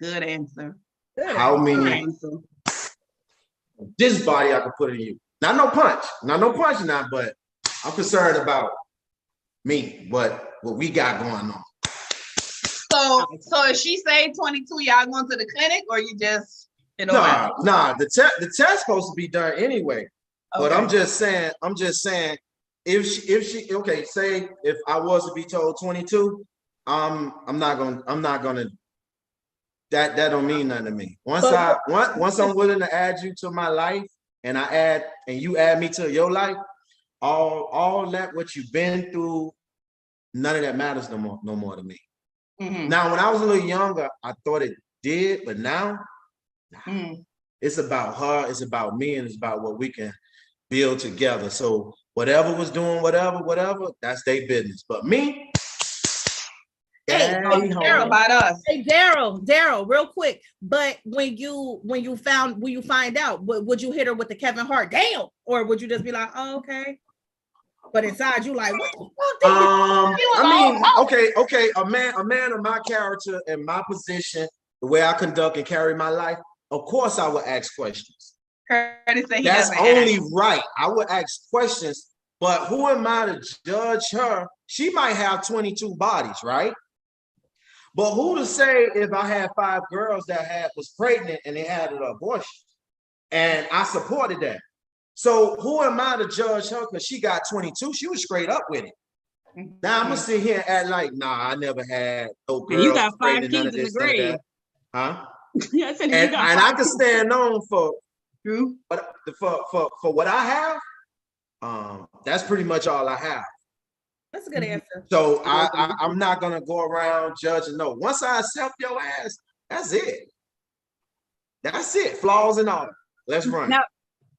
[SPEAKER 1] Good answer.
[SPEAKER 4] How many? This body I can put in you. Not no punch now, but I'm concerned about me, what we got going on.
[SPEAKER 1] So if she say 22, y'all going to the clinic, or you just
[SPEAKER 4] Nah, the test supposed to be done anyway. Okay. But I'm just saying, if she okay, say if I was to be told 22, I'm not gonna that don't mean nothing to me. Once I'm willing to add you to my life, and you add me to your life, all that what you've been through, none of that matters no more to me. Mm-hmm. Now, when I was a little younger, I thought it did, but now it's about her, it's about me, and it's about what we can build together. So whatever was doing, whatever, that's their business. But me,
[SPEAKER 1] Darryl about us.
[SPEAKER 2] Hey, Darryl, real quick. But when you find out, would you hit her with the Kevin Hart, damn, or would you just be like, oh, okay? But inside you like, what the fuck?
[SPEAKER 4] I mean, okay. A man of my character and my position, the way I conduct and carry my life, of course I would ask questions. That's only right. I would ask questions, but who am I to judge her? She might have 22 bodies, right? But who to say if I had 5 girls that was pregnant and they had an abortion, and I supported that? So who am I to judge her because she got 22? She was straight up with it. Now I'm gonna sit here and act like, nah, I never had no girls.
[SPEAKER 3] You got 5 kids in the grave,
[SPEAKER 4] huh?
[SPEAKER 3] Yeah, I said
[SPEAKER 4] and I can stand on for what I have. That's pretty much all I have.
[SPEAKER 2] That's a good answer.
[SPEAKER 4] So I'm not gonna go around judging. No, once I accept your ass, that's it. That's it. Flaws and all. Let's run.
[SPEAKER 3] Now,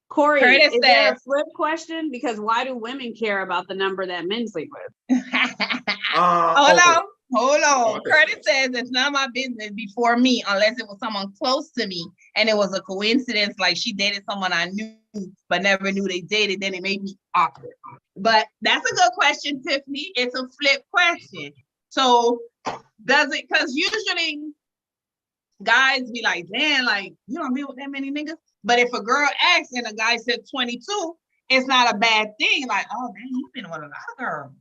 [SPEAKER 3] Corey, is there a flip question? Because why do women care about the number that men sleep with?
[SPEAKER 1] Hold on. Curtis says it's none of my business before me unless it was someone close to me and it was a coincidence, like she dated someone I knew but never knew they dated, then it made me awkward. But that's a good question, Tiffany. It's a flip question. So does it, because usually guys be like, damn, like, you don't be with that many niggas. But if a girl asks and a guy said 22, it's not a bad thing. Like, oh, man, you've been with a lot of girls.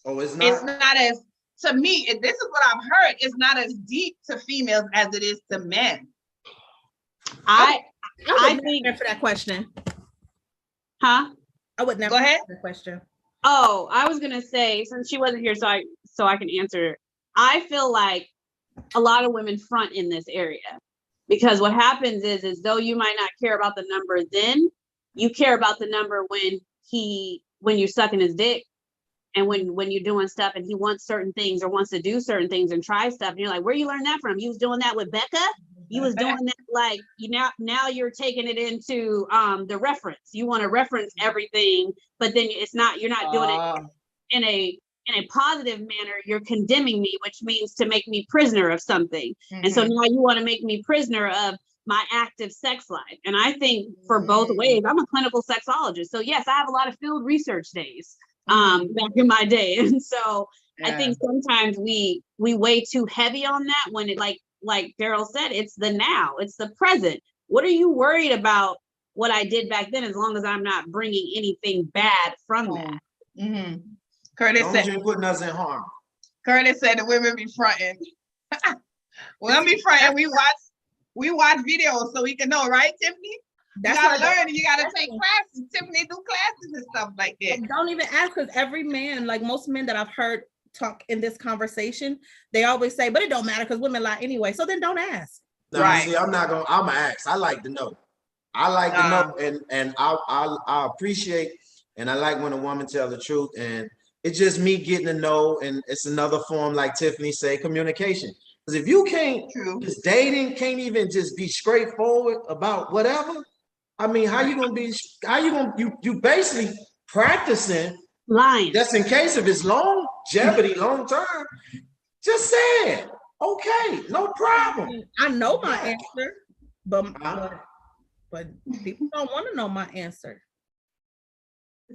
[SPEAKER 4] Oh, it's not?
[SPEAKER 1] It's not as, to me, this is what I've heard, it's not as deep to females as it is to men.
[SPEAKER 2] I think answer that question.
[SPEAKER 3] Huh?
[SPEAKER 2] I would never
[SPEAKER 1] go ahead.
[SPEAKER 2] Answer the question.
[SPEAKER 3] Oh, I was gonna say, since she wasn't here, so I can answer. I feel like a lot of women front in this area. Because what happens is though you might not care about the number then, you care about the number when you're sucking his dick and when you're doing stuff and he wants certain things or wants to do certain things and try stuff. And you're like, where you learn that from? You was doing that with Becca? You was doing that, like, now you're taking it into the reference. You want to reference everything, but then you're not doing it in a positive manner. You're condemning me, which means to make me prisoner of something. Mm-hmm. And so now you want to make me prisoner of my active sex life. And I think for both ways, I'm a clinical sexologist. So yes, I have a lot of field research days back in my day. And so I think sometimes we weigh too heavy on that when it, like Darryl said, it's the now, it's the present. What are you worried about what I did back then, as long as I'm not bringing anything bad from that?
[SPEAKER 1] Mm-hmm. Curtis said,
[SPEAKER 4] you're putting us in harm.
[SPEAKER 1] Curtis said the women be fronting. Women be fronting. We watch videos so we can know, right, Tiffany?
[SPEAKER 2] That's
[SPEAKER 1] you gotta learn. You gotta take classes. Tiffany do classes and stuff like that.
[SPEAKER 2] Don't even ask, because every man, like most men that I've heard talk in this conversation, they always say, but it don't matter because women lie anyway. So then don't ask.
[SPEAKER 4] No, right. See, I'm gonna ask. I like to know. I like to know, and I appreciate And I like when a woman tell the truth, and it's just me getting to know, and it's another form, like Tiffynee say, communication. Because if you can't, just dating, can't even just be straightforward about whatever, I mean, how you you basically practicing
[SPEAKER 3] lying.
[SPEAKER 4] Just in case if it's longevity, long term, just say it. Okay, no problem.
[SPEAKER 2] I know my answer, but people don't want to know my answer.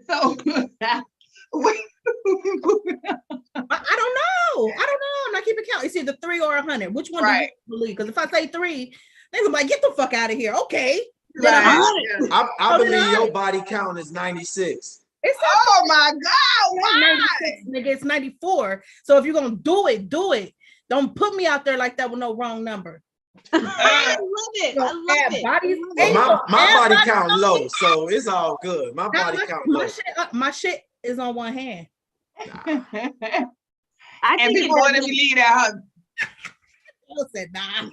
[SPEAKER 1] So
[SPEAKER 2] I don't know. I'm not keeping count. It's either 3 or 100. Which one do you believe? Because if I say 3, they're gonna be like, get the fuck out of here. Okay.
[SPEAKER 4] I believe your body count is 96.
[SPEAKER 1] Oh my God, why?
[SPEAKER 2] 96, nigga, it's 94. So if you're gonna do it, do it. Don't put me out there like that with no wrong number.
[SPEAKER 3] I love it. I love it.
[SPEAKER 4] Well, my body count low, so it's all good. My body count low.
[SPEAKER 2] My shit is on one hand.
[SPEAKER 1] And people want to believe that.
[SPEAKER 2] I said, nah.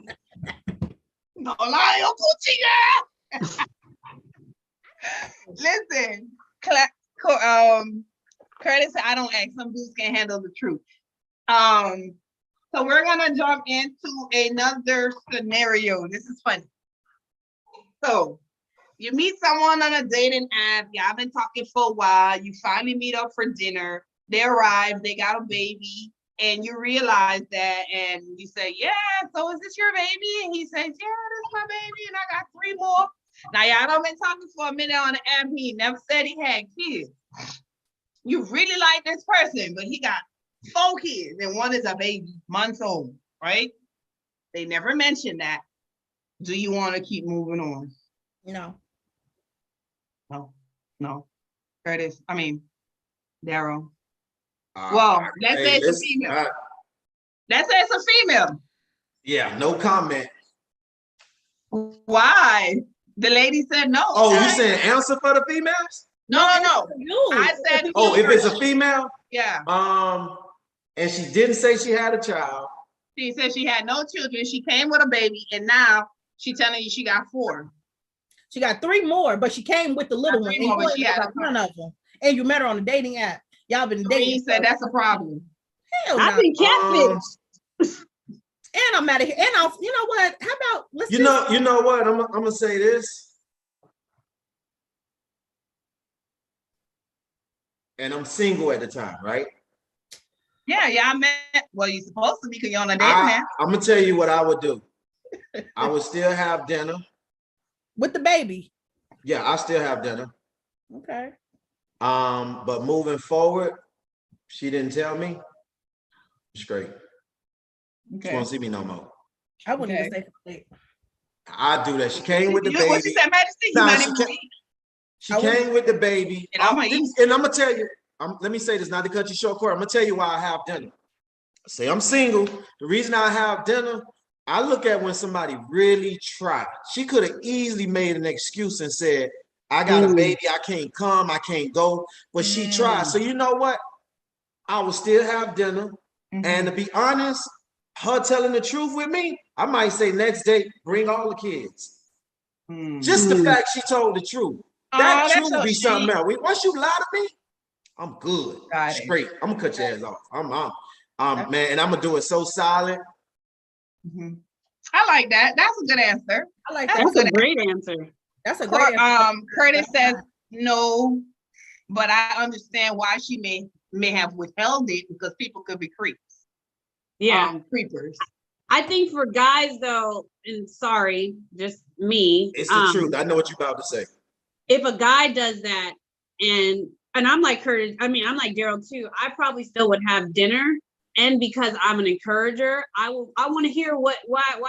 [SPEAKER 1] No lie, on Gucci, girl. Listen, Curtis said, I don't ask. Some dudes can't handle the truth. So we're gonna jump into another scenario. This is funny. So you meet someone on a dating app. Y'all been talking for a while. You finally meet up for dinner. They arrive. They got a baby, and you realize that, and you say, "Yeah. So is this your baby?" And he says, "Yeah, this is my baby, and I got 3 more." Now y'all done been talking for a minute on the app. He never said he had kids. You really like this person, but he got 4 kids, and 1 is a baby, months old, right? They never mentioned that. Do you want to keep moving on? No. Curtis, Darryl. Well, let's say it's a female. Let's say it's a female.
[SPEAKER 4] Yeah, no comment.
[SPEAKER 1] Why? The lady said no.
[SPEAKER 4] Oh, you saying answer for the females?
[SPEAKER 1] No. I said,
[SPEAKER 4] if it's a female?
[SPEAKER 1] Yeah.
[SPEAKER 4] And she didn't say she had a child.
[SPEAKER 1] She said she had no children. She came with a baby, and now she's telling you she got 4.
[SPEAKER 2] She got 3 more, but she came with the little one. And she had none of them. And you met her on the dating app. Y'all been dating.
[SPEAKER 1] He said that's a problem.
[SPEAKER 2] Hell
[SPEAKER 3] I think catfish.
[SPEAKER 2] And I'm out of here. And I'll, you know what? How about let's
[SPEAKER 4] you know what? I'm gonna say this. And I'm single at the time, right?
[SPEAKER 1] Yeah, I met. Well, you're supposed to be because you're on a dating app.
[SPEAKER 4] I'm gonna tell you what I would do. I would still have dinner
[SPEAKER 2] with the baby.
[SPEAKER 4] Yeah, I still have dinner.
[SPEAKER 2] Okay.
[SPEAKER 4] But moving forward, she didn't tell me. It's great.
[SPEAKER 1] Okay.
[SPEAKER 4] She won't see me no more.
[SPEAKER 2] I wouldn't even say complete.
[SPEAKER 4] I do that. She came with the baby.
[SPEAKER 1] What you said, Majesty?
[SPEAKER 4] She came with the baby.
[SPEAKER 1] And I'm
[SPEAKER 4] gonna tell you. Let me say this, not to cut you short, Corey. I'm gonna tell you why I have dinner. Say I'm single. The reason I have dinner, I look at when somebody really tried. She could have easily made an excuse and said, I got a baby, I can't come, I can't go. But she tried. So you know what? I will still have dinner. And to be honest, her telling the truth with me, I might say next day, bring all the kids. Just the fact she told the truth. That truth would be something else. Once you lie to me, I'm good. Straight. I'm gonna cut your ass off. Man, and I'm gonna do it so solid.
[SPEAKER 1] I like that. That's a good answer.
[SPEAKER 2] I like that.
[SPEAKER 3] That's a great answer.
[SPEAKER 2] That's a great answer.
[SPEAKER 1] Curtis says no, but I understand why she may have withheld it because people could be creeps.
[SPEAKER 3] Yeah,
[SPEAKER 1] creepers.
[SPEAKER 3] I think for guys though, and sorry, just me.
[SPEAKER 4] It's the truth. I know what you're about to say.
[SPEAKER 3] If a guy does that, and I'm like Curtis, I'm like Darryl too. I probably still would have dinner, and because I'm an encourager, I want to hear why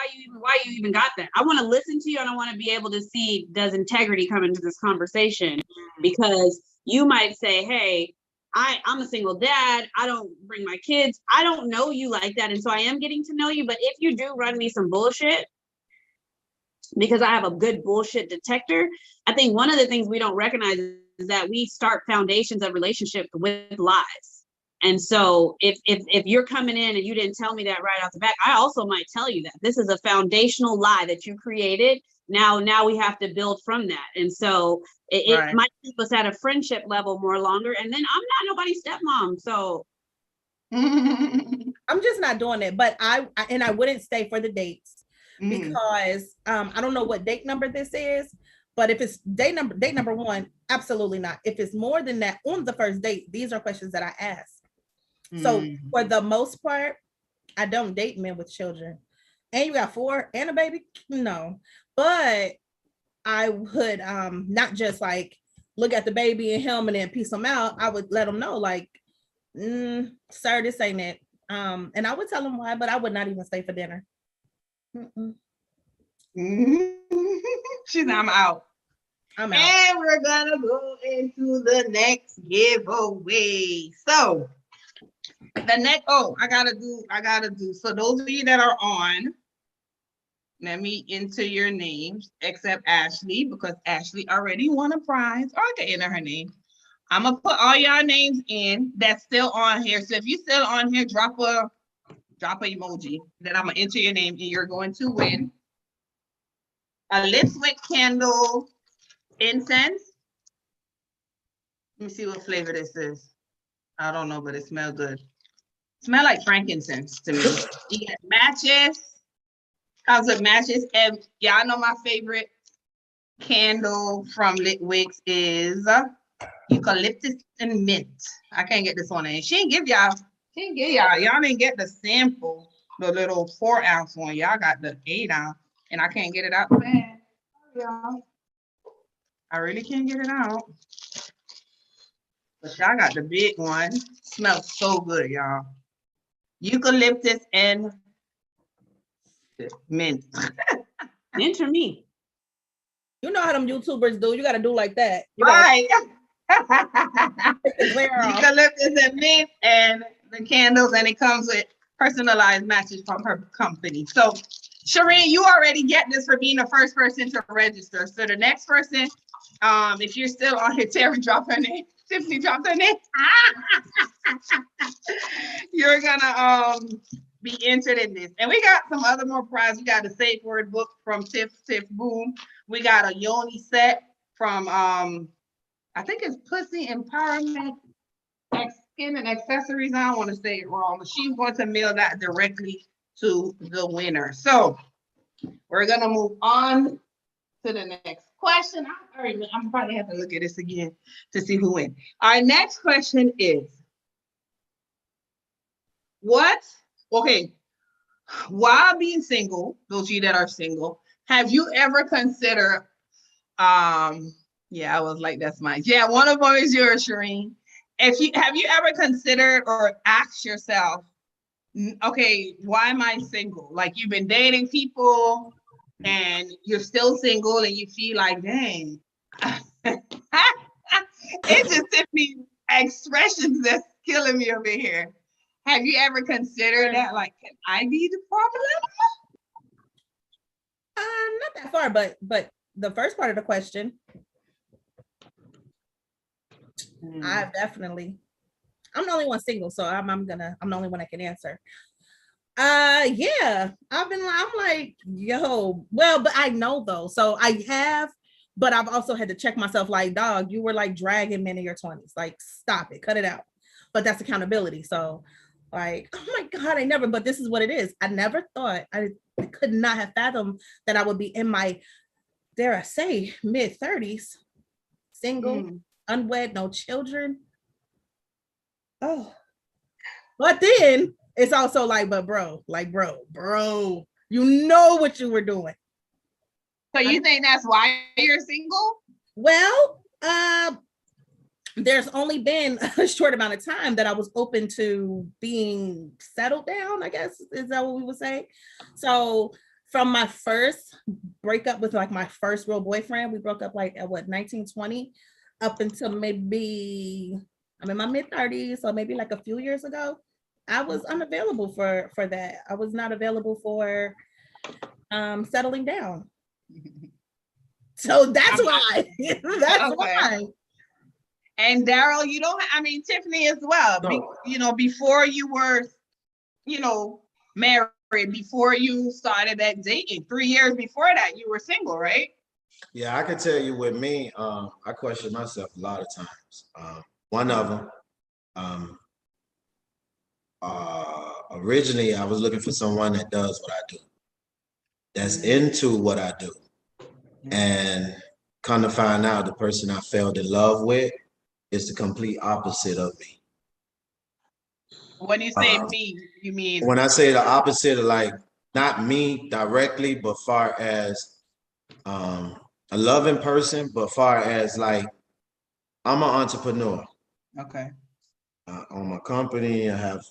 [SPEAKER 3] you even got that. I want to listen to you, and I want to be able to see, does integrity come into this conversation? Because you might say, hey, I'm a single dad. I don't bring my kids. I don't know you like that. And so I am getting to know you. But if you do run me some bullshit, because I have a good bullshit detector, I think one of the things we don't recognize is that we start foundations of relationships with lies. And so if you're coming in and you didn't tell me that right off the bat, I also might tell you that this is a foundational lie that you created Now we have to build from that. And so it
[SPEAKER 1] Right.
[SPEAKER 3] might keep us at a friendship level more longer. And then I'm not nobody's stepmom. So
[SPEAKER 2] I'm just not doing it. But I wouldn't stay for the dates
[SPEAKER 1] Mhm.
[SPEAKER 2] because I don't know what date number this is, but if it's date number one, absolutely not. If it's more than that on the first date, these are questions that I ask. So
[SPEAKER 1] Mhm.
[SPEAKER 2] for the most part, I don't date men with children. And you got 4 and a baby? No. But I would not just like look at the baby and him and then piece them out. I would let them know, like, sir, this ain't it. And I would tell them why, but I would not even stay for dinner. Mm-mm.
[SPEAKER 1] She's I'm out.
[SPEAKER 2] I'm out.
[SPEAKER 1] And we're gonna go into the next giveaway. So the next, I gotta do. So those of you that are on, let me enter your names, except Ashley, because Ashley already won a prize. Or I can enter her name. I'm gonna put all y'all names in that's still on here. So if you're still on here, drop a emoji. Then I'm gonna enter your name, and you're going to win a lips wick candle incense. Let me see what flavor this is. I don't know, but it smells good. Smell like frankincense to me. You get matches. Comes with matches. And y'all know my favorite candle from Lit Wicks is eucalyptus and mint. I can't get this one in. She didn't give y'all. Y'all didn't get the sample, the little 4-ounce one. Y'all got the 8-ounce, and I can't get it out the bag. Y'all, I really can't get it out. But y'all got the big one. Smells so good, y'all. Eucalyptus and mint.
[SPEAKER 3] enter me.
[SPEAKER 2] You know how them YouTubers do. You got to do like that. You
[SPEAKER 1] Right.
[SPEAKER 2] take the glare off.
[SPEAKER 1] Eucalyptus and mint and the candles, and it comes with personalized matches from her company. So, Shireen, you already get this for being the first person to register. So the next person, if you're still on here, Terry, drop her name. Tiffany, drop her name. You're gonna be entered in this. And we got some other more prizes. We got a safe word book from Tiff Boom. We got a Yoni set from I think it's Pussy Empowerment Skin and Accessories. I don't want to say it wrong, but she's going to mail that directly to the winner. So we're gonna move on to the next question. I'm probably have to look at this again to see who wins. Our next question is, while being single, those of you that are single, have you ever considered, yeah, I was like, that's mine. Yeah, one of them is yours, Shireen. Have you ever considered or asked yourself, okay, why am I single? Like you've been dating people and you're still single and you feel like, dang, it's just Tiffany expressions that's killing me over here. Have you ever considered that? Like, can I be the problem?
[SPEAKER 2] Not that far, but the first part of the question, I'm the only one single, so I'm the only one that can answer. Yeah, I'm like, yo, well, but I know though, so I have, but I've also had to check myself, like, dog, you were like dragging men in your 20s, like, stop it, cut it out. But that's accountability. So like, oh my God, but this is what it is. I never thought, I could not have fathomed that I would be in my, dare I say, mid-30s, single, unwed, no children. Oh, but then it's also like, but bro, you know what you were doing.
[SPEAKER 1] So you think that's why you're single?
[SPEAKER 2] Well, there's only been a short amount of time that I was open to being settled down, I guess, is that what we would say? So from my first breakup with like my first real boyfriend, we broke up like at 1920, up until maybe, I'm in my mid-30s, so maybe like a few years ago, I was unavailable for that. I was not available for settling down. So that's why. Why.
[SPEAKER 1] And Darryl, Tiffany as well.
[SPEAKER 4] No.
[SPEAKER 1] Before you were, married, before you started that dating. 3 years before that, you were single, right?
[SPEAKER 4] Yeah, I can tell you with me, I question myself a lot of times. One of them, originally I was looking for someone that does what I do, that's into what I do. And come to find out, the person I fell in love with is the complete opposite of me.
[SPEAKER 1] When you say me, you mean?
[SPEAKER 4] When I say the opposite of, like, not me directly, but far as a loving person, but far as like, I'm an entrepreneur.
[SPEAKER 1] Okay.
[SPEAKER 4] I own my company. I have,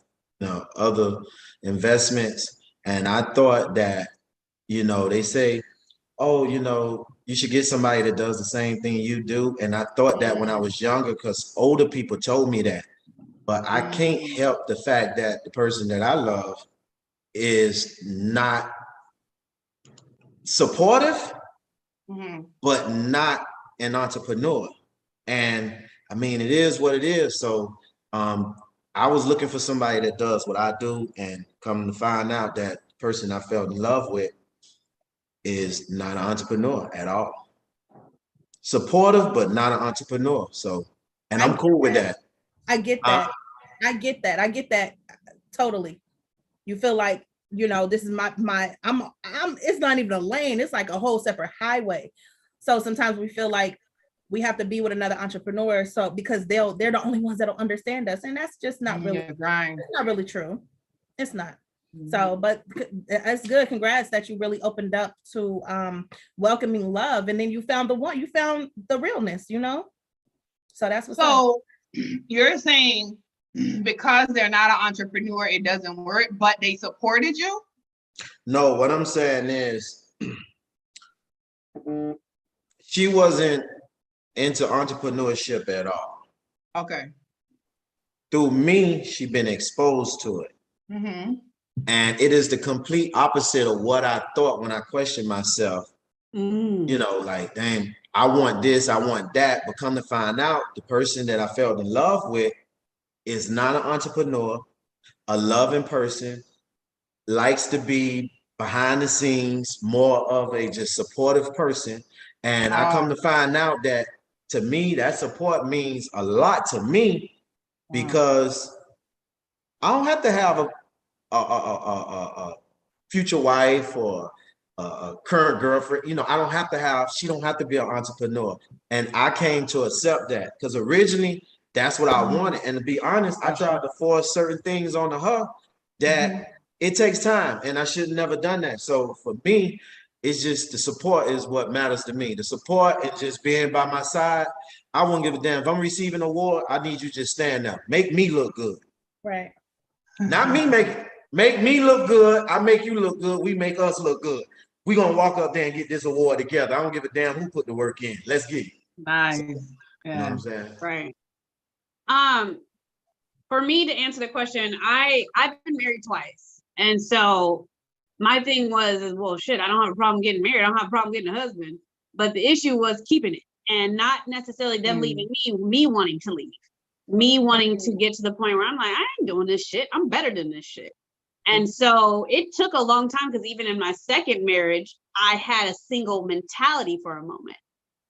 [SPEAKER 4] other investments, and I thought that, they say, oh, you should get somebody that does the same thing you do. And I thought that when I was younger, because older people told me that. But I can't help the fact that the person that I love is not supportive, but not an entrepreneur. And I mean, it is what it is. So I was looking for somebody that does what I do, and come to find out that the person I fell in love with is not an entrepreneur at all. Supportive, but not an entrepreneur. So, and I'm cool with that.
[SPEAKER 2] I get that. I get that totally. You feel like, this is my I'm it's not even a lane, it's like a whole separate highway. So sometimes we feel like we have to be with another entrepreneur, so because they're the only ones that'll understand us, and that's just not really
[SPEAKER 1] right.
[SPEAKER 2] It's not really true. It's not. So, but it's good. Congrats that you really opened up to welcoming love, and then you found the realness, So that's what's up.
[SPEAKER 1] You're saying because they're not an entrepreneur, it doesn't work, but they supported you?
[SPEAKER 4] No, what I'm saying is she wasn't into entrepreneurship at all.
[SPEAKER 1] Okay.
[SPEAKER 4] Through me, she's been exposed to it. And it is the complete opposite of what I thought when I questioned myself. Like, dang, I want this, I want that. But come to find out, the person that I fell in love with is not an entrepreneur, a loving person, likes to be behind the scenes, more of a just supportive person. And I come to find out that, to me, that support means a lot to me, because I don't have to have a future wife or a current girlfriend. I don't have to have, she don't have to be an entrepreneur. And I came to accept that, because originally that's what I wanted. And to be honest, I tried to force certain things onto her that it takes time, and I should have never done that. So for me, it's just the support is what matters to me. The support and just being by my side. I won't give a damn. If I'm receiving an award, I need you to just stand up. Make me look good.
[SPEAKER 2] Right.
[SPEAKER 4] Not me make me look good. I make you look good. We make us look good. We're going to walk up there and get this award together. I don't give a damn who put the work in. Let's get it.
[SPEAKER 1] Nice.
[SPEAKER 4] You know what I'm saying?
[SPEAKER 3] Right. For me to answer the question, I've been married twice. And so my thing was, well, shit, I don't have a problem getting married. I don't have a problem getting a husband. But the issue was keeping it, and not necessarily them leaving me wanting to leave. Me wanting to get to the point where I'm like, I ain't doing this shit. I'm better than this shit. And so it took a long time, because even in my second marriage, I had a single mentality for a moment,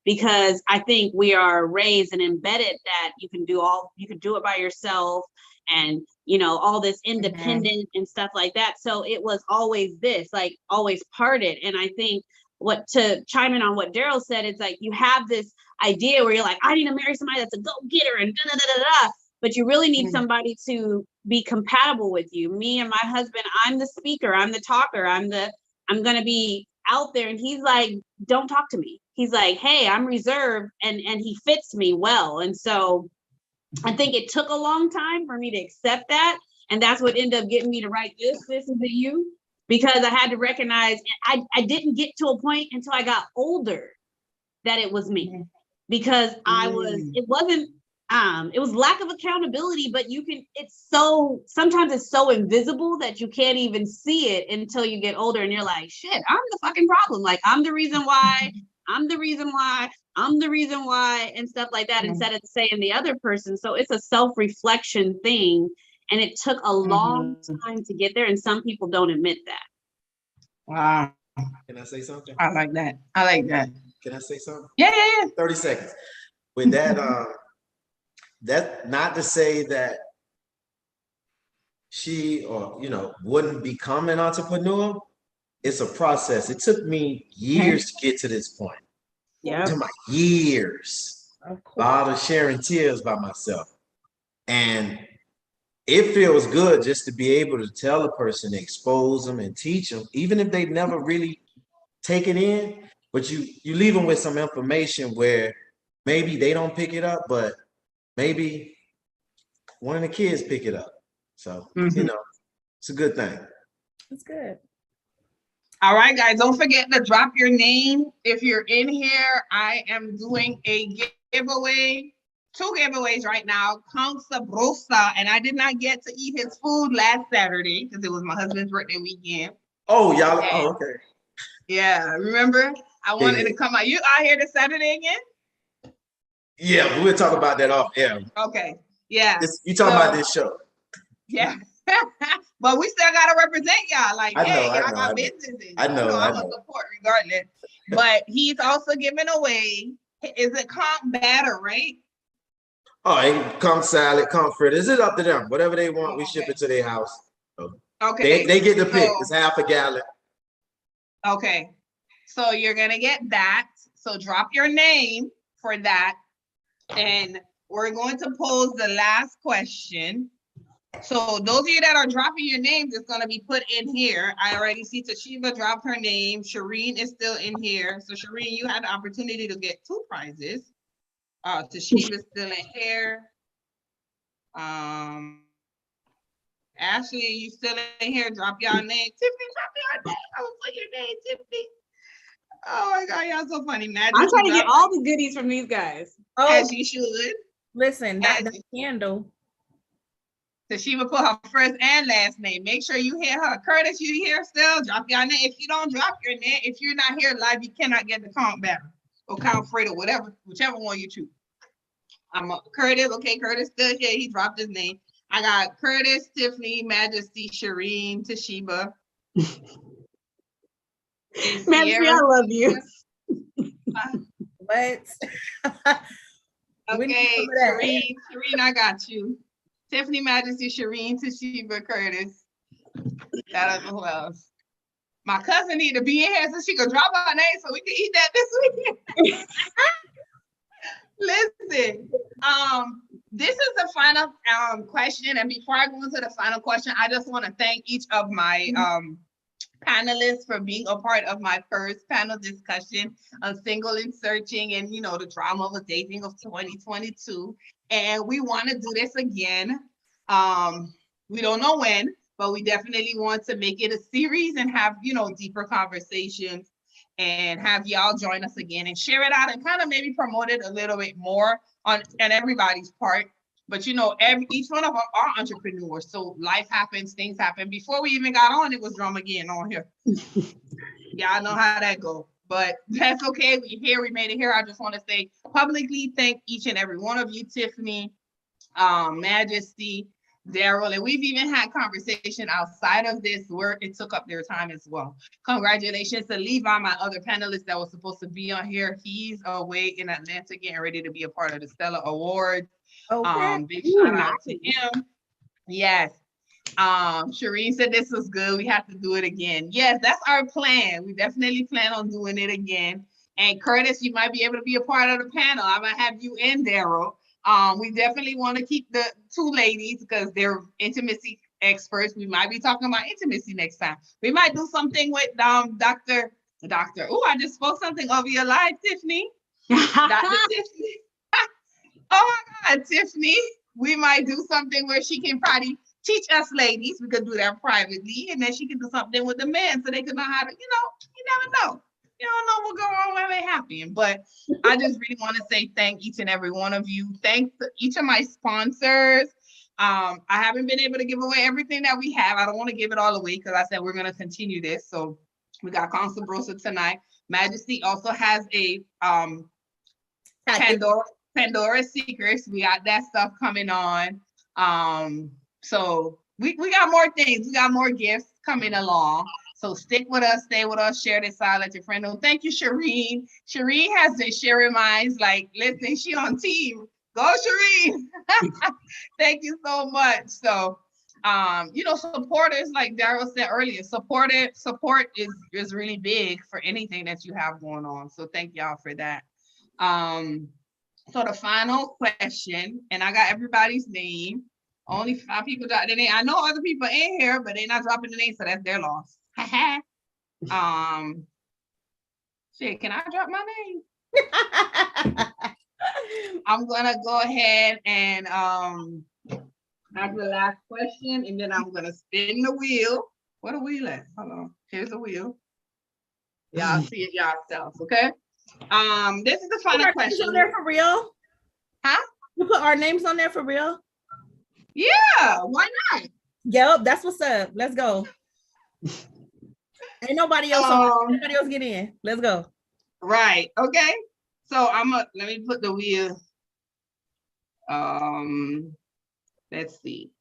[SPEAKER 3] because I think we are raised and embedded that you can do it by yourself, and all this independent and stuff like that. So it was always this, like, always parted. And I think, what to chime in on what Darryl said, it's like you have this idea where you're like, I need to marry somebody that's a go-getter and da da da da da, but you really need somebody to be compatible with you. Me and my husband, I'm the speaker, I'm the talker, I'm gonna be out there, and he's like, don't talk to me. He's like, hey, I'm reserved, and he fits me well. And so I think it took a long time for me to accept that, and that's what ended up getting me to write this is the you. Because I had to recognize, I didn't get to a point until I got older that it was me, because it was lack of accountability, but sometimes it's so invisible that you can't even see it until you get older, and you're like, shit, I'm the fucking problem. Like, I'm the reason why, and stuff like that, instead of saying the other person. So it's a self-reflection thing. And it took a long time to get there. And some people don't admit that.
[SPEAKER 1] Wow.
[SPEAKER 4] Can I say something?
[SPEAKER 1] I like that. I like that.
[SPEAKER 4] Can I say something?
[SPEAKER 1] Yeah.
[SPEAKER 4] 30 seconds. With that, that not to say that she or wouldn't become an entrepreneur. It's a process. It took me years to get to this point.
[SPEAKER 3] Yeah.
[SPEAKER 4] To my years. A lot of sharing tears by myself. And it feels good just to be able to tell a person, expose them and teach them, even if they never really take it in, but you leave them with some information where maybe they don't pick it up, but maybe one of the kids pick it up. So, it's a good thing.
[SPEAKER 2] It's good.
[SPEAKER 1] All right, guys, don't forget to drop your name. If you're in here, I am doing a giveaway, 2 giveaways right now. Conch Sabroso, and I did not get to eat his food last Saturday because it was my husband's birthday weekend.
[SPEAKER 4] Oh, y'all, okay.
[SPEAKER 1] Yeah, remember? I wanted to come out. You out here this Saturday again?
[SPEAKER 4] Yeah, we'll talk about that off air.
[SPEAKER 1] Okay, yeah.
[SPEAKER 4] You talking about this show.
[SPEAKER 1] Yeah. But we still gotta represent y'all. Like, hey, y'all got businesses.
[SPEAKER 4] I know.
[SPEAKER 1] I'm gonna support regardless. But he's also giving away, is it comp batter, right?
[SPEAKER 4] Oh, and comp salad, comp fritters. It's up to them. Whatever they want, we ship it to their house. So
[SPEAKER 1] okay.
[SPEAKER 4] They get to pick. It's half a gallon.
[SPEAKER 1] Okay. So you're gonna get that. So drop your name for that. And we're going to pose the last question. So those of you that are dropping your names, it's going to be put in here. I already see Toshiba dropped her name. Shireen is still in here. So Shireen, you had the opportunity to get 2 prizes. Toshiba's still in here. Ashley, you still in here? Drop y'all name. Tiffany, drop your name. I will put your name, Tiffany. Oh my God, y'all so funny.
[SPEAKER 3] I'm trying to get all the goodies from these guys.
[SPEAKER 1] As you should.
[SPEAKER 2] Listen, that candle.
[SPEAKER 1] Toshiba put her first and last name. Make sure you hear her. Curtis, you here still? Drop your name. If you don't drop your name, if you're not here live, you cannot get the comp batter or comp freight or whatever, whichever one you choose. Curtis. Okay, Curtis still here. He dropped his name. I got Curtis, Tiffany, Majesty, Shireen, Toshiba.
[SPEAKER 3] Majesty, I love you.
[SPEAKER 2] What?
[SPEAKER 1] Okay, Shireen, I got you. Tiffany, Majesty, Shireen, Toshiba, Curtis. That is who else. My cousin need to be in here so she could drop her name so we can eat that this weekend. Listen, this is the final question. And before I go into the final question, I just want to thank each of my panelists for being a part of my first panel discussion on single and searching and, the drama of dating of 2022. And we want to do this again. We don't know when, but we definitely want to make it a series and have, deeper conversations and have y'all join us again and share it out and kind of maybe promote it a little bit more on everybody's part. But each one of us are entrepreneurs. So life happens, things happen. Before we even got on, it was drama again on here. Y'all know how that goes. But that's okay. We're here. We made it here. I just want to say publicly thank each and every one of you, Tiffany, Majesty, Darryl, and we've even had conversation outside of this where it took up their time as well. Congratulations to Levi, my other panelist that was supposed to be on here. He's away in Atlanta getting ready to be a part of the Stellar Awards.
[SPEAKER 2] Okay.
[SPEAKER 1] Big shout out to him. Yes. Shireen said this was good. We have to do it again. Yes, that's our plan. We definitely plan on doing it again. And Curtis, you might be able to be a part of the panel. I might have you and Darryl. We definitely want to keep the 2 ladies because they're intimacy experts. We might be talking about intimacy next time. We might do something with Dr. Oh, I just spoke something over your life, Tiffany. Dr. Tiffany. Oh my God, Tiffany. We might do something where she can probably teach us ladies. We could do that privately, and then she can do something with the men so they can know how to, you never know. You don't know what goes on when they happen. But I just really want to say thank each and every one of you. Thanks to each of my sponsors. I haven't been able to give away everything that we have. I don't want to give it all away because I said we're going to continue this. So we got Conch Sabroso tonight. Majesty also has a Pandora Secrets. We got that stuff coming on. So we got more things. We got more gifts coming along. So stick with us, stay with us, share this out, let your friend know. Thank you, Shireen. Shireen has been sharing minds. Like, listen, she on team. Go, Shireen. Thank you so much. So, supporters, like Darryl said earlier, support is really big for anything that you have going on. So thank y'all for that. So the final question, and I got everybody's name. Only 5 people got their name. I know other people in here, but they're not dropping the name, so that's their loss. Shit, can I drop my name? I'm gonna go ahead and ask the last question, and then I'm gonna spin the wheel. What a wheel at? Hold on. Here's a wheel. Y'all see it yourselves, okay? This is the final question.
[SPEAKER 2] On there for real?
[SPEAKER 1] Huh?
[SPEAKER 2] You put our names on there for real?
[SPEAKER 1] Yeah, why not?
[SPEAKER 2] Yep, that's what's up. Let's go. Ain't nobody else nobody else get in. Let's go.
[SPEAKER 1] Right. Okay. So let me put the wheel. Let's see.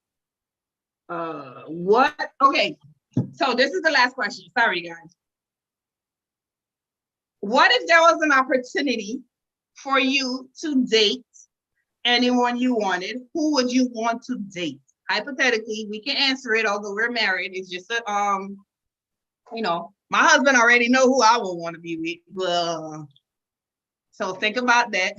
[SPEAKER 1] Okay. So this is the last question. Sorry, guys. What if there was an opportunity for you to date anyone you wanted? Who would you want to date? Hypothetically, we can answer it, although we're married. It's just my husband already know who I would want to be with. So think about that.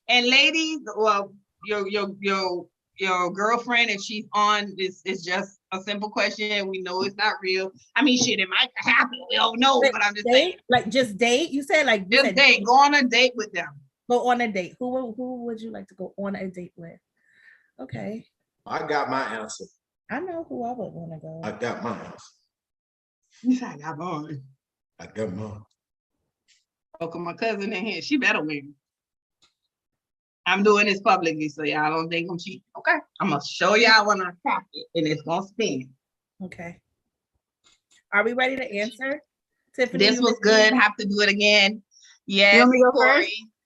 [SPEAKER 1] And ladies, well, your girlfriend, if she's on, it's just a simple question. We know it's not real. I mean, shit, it might happen. We don't know, but I'm just saying.
[SPEAKER 2] Like just date? You said like
[SPEAKER 1] just date. Go on a date with them.
[SPEAKER 2] Go on a date. Who would you like to go on a date with? Okay.
[SPEAKER 4] I got my answer.
[SPEAKER 2] I know who I would want to go.
[SPEAKER 4] I got my answer.
[SPEAKER 1] You said I got mine.
[SPEAKER 4] I got mine.
[SPEAKER 1] Okay, my cousin in here, she better win. I'm doing this publicly, so y'all don't think I'm cheating. Okay, I'm gonna show y'all when I tap it, and it's gonna spin.
[SPEAKER 2] Okay. Are we ready to answer? Tiffynee,
[SPEAKER 1] this was good. Have to do it again. Yes,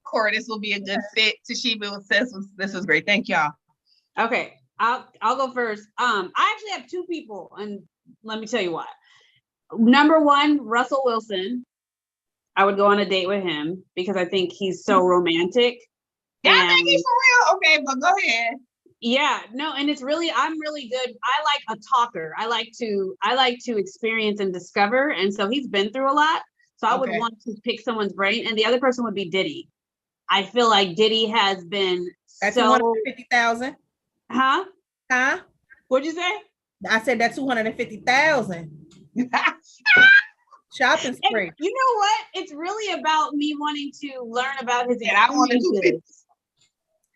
[SPEAKER 1] Corey, this will be a good fit. Toshiba says this was great. Thank y'all.
[SPEAKER 3] Okay, I'll go first. I actually have 2 people, and let me tell you why. Number 1, Russell Wilson. I would go on a date with him because I think he's so romantic.
[SPEAKER 1] Yeah, I think he's for real. Okay, but go ahead.
[SPEAKER 3] Yeah, no, and I'm really good. I like a talker. I like to experience and discover. And so he's been through a lot. So I would want to pick someone's brain. And the other person would be Diddy. I feel like Diddy has been
[SPEAKER 2] that's
[SPEAKER 3] so
[SPEAKER 2] 250,000.
[SPEAKER 3] Huh? What'd you say?
[SPEAKER 2] I said that 250,000. Shopping spree.
[SPEAKER 3] And you know what? It's really about me wanting to learn about his experiences.
[SPEAKER 1] I want to do it.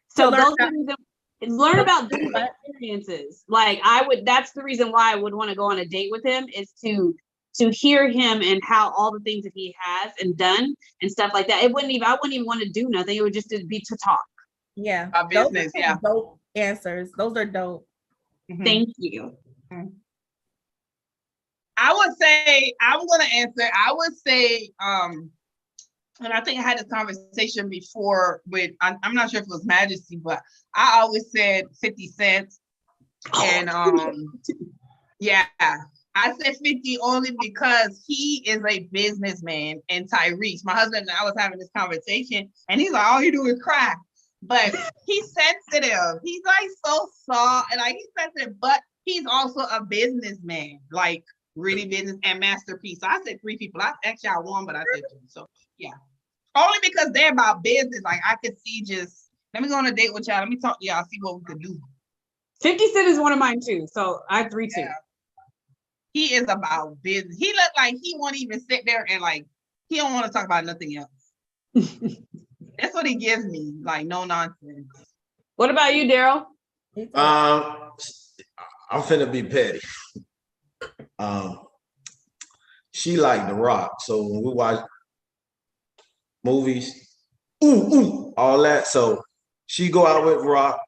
[SPEAKER 3] So learn about different experiences. Like that's the reason why I would want to go on a date with him, is to hear him and how all the things that he has and done and stuff like that. I wouldn't even want to do nothing. It would just be to talk.
[SPEAKER 2] Yeah.
[SPEAKER 1] Our business. Yeah.
[SPEAKER 2] Dope answers. Those are dope.
[SPEAKER 3] Mm-hmm. Thank you.
[SPEAKER 1] Mm-hmm. I would say, I'm going to answer. I would say, and I think I had this conversation before with, I'm not sure if it was Majesty, but I always said 50 Cent. And yeah, I said 50 only because he is a businessman, and Tyrese, my husband and I was having this conversation, and he's like, all he do is cry. But he's sensitive. He's like so soft, and like he's sensitive, but he's also a businessman, like really business and masterpiece. So I said 3 people. I actually I won, but I said 2. So yeah. Only because they're about business. Like I could see just, let me go on a date with y'all. Let me talk to y'all, see what we could do.
[SPEAKER 3] 50 Cent is one of mine too. So I have 3 too.
[SPEAKER 1] Yeah. He is about business. He looked like he won't even sit there and like, he don't want to talk about nothing else. That's what he gives me, like no nonsense.
[SPEAKER 3] What about you, Darryl?
[SPEAKER 4] I'm finna be petty. She like The Rock, so when we watch movies, all that. So she go out with Rock.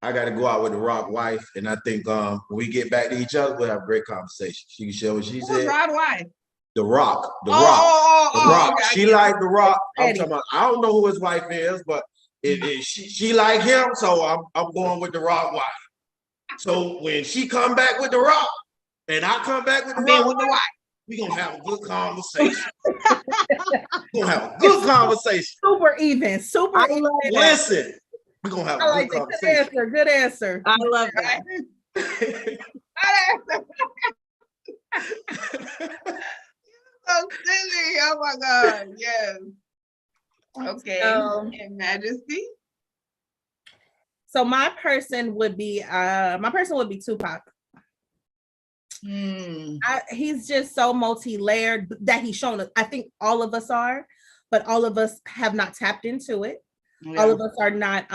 [SPEAKER 4] I got to go out with The Rock wife, and I think when we get back to each other, we'll have a great conversation. She can share what she said.
[SPEAKER 1] Who's Rod wife?
[SPEAKER 4] The Rock. The Rock.
[SPEAKER 1] Okay,
[SPEAKER 4] she like The Rock. I'm talking about, I don't know who his wife is, but she like him, so I'm going with The Rock wife. So when she come back with the rock, and I come back with the
[SPEAKER 1] Then
[SPEAKER 4] rock,
[SPEAKER 1] with the wife.
[SPEAKER 4] we gonna have a good conversation. We gonna have a good conversation.
[SPEAKER 2] Super even. Super
[SPEAKER 3] I
[SPEAKER 2] even.
[SPEAKER 3] love that.
[SPEAKER 4] Listen, we gonna have
[SPEAKER 2] I
[SPEAKER 4] a
[SPEAKER 2] like
[SPEAKER 4] good
[SPEAKER 2] it. Good
[SPEAKER 4] conversation.
[SPEAKER 2] answer. Good answer.
[SPEAKER 3] I love that.
[SPEAKER 1] So silly. Oh my God. Yes. Okay. And Majesty.
[SPEAKER 2] So my person would be Tupac. He's just so multi-layered that he's shown us. I think all of us are, but all of us have not tapped into it. Yeah. All of us are not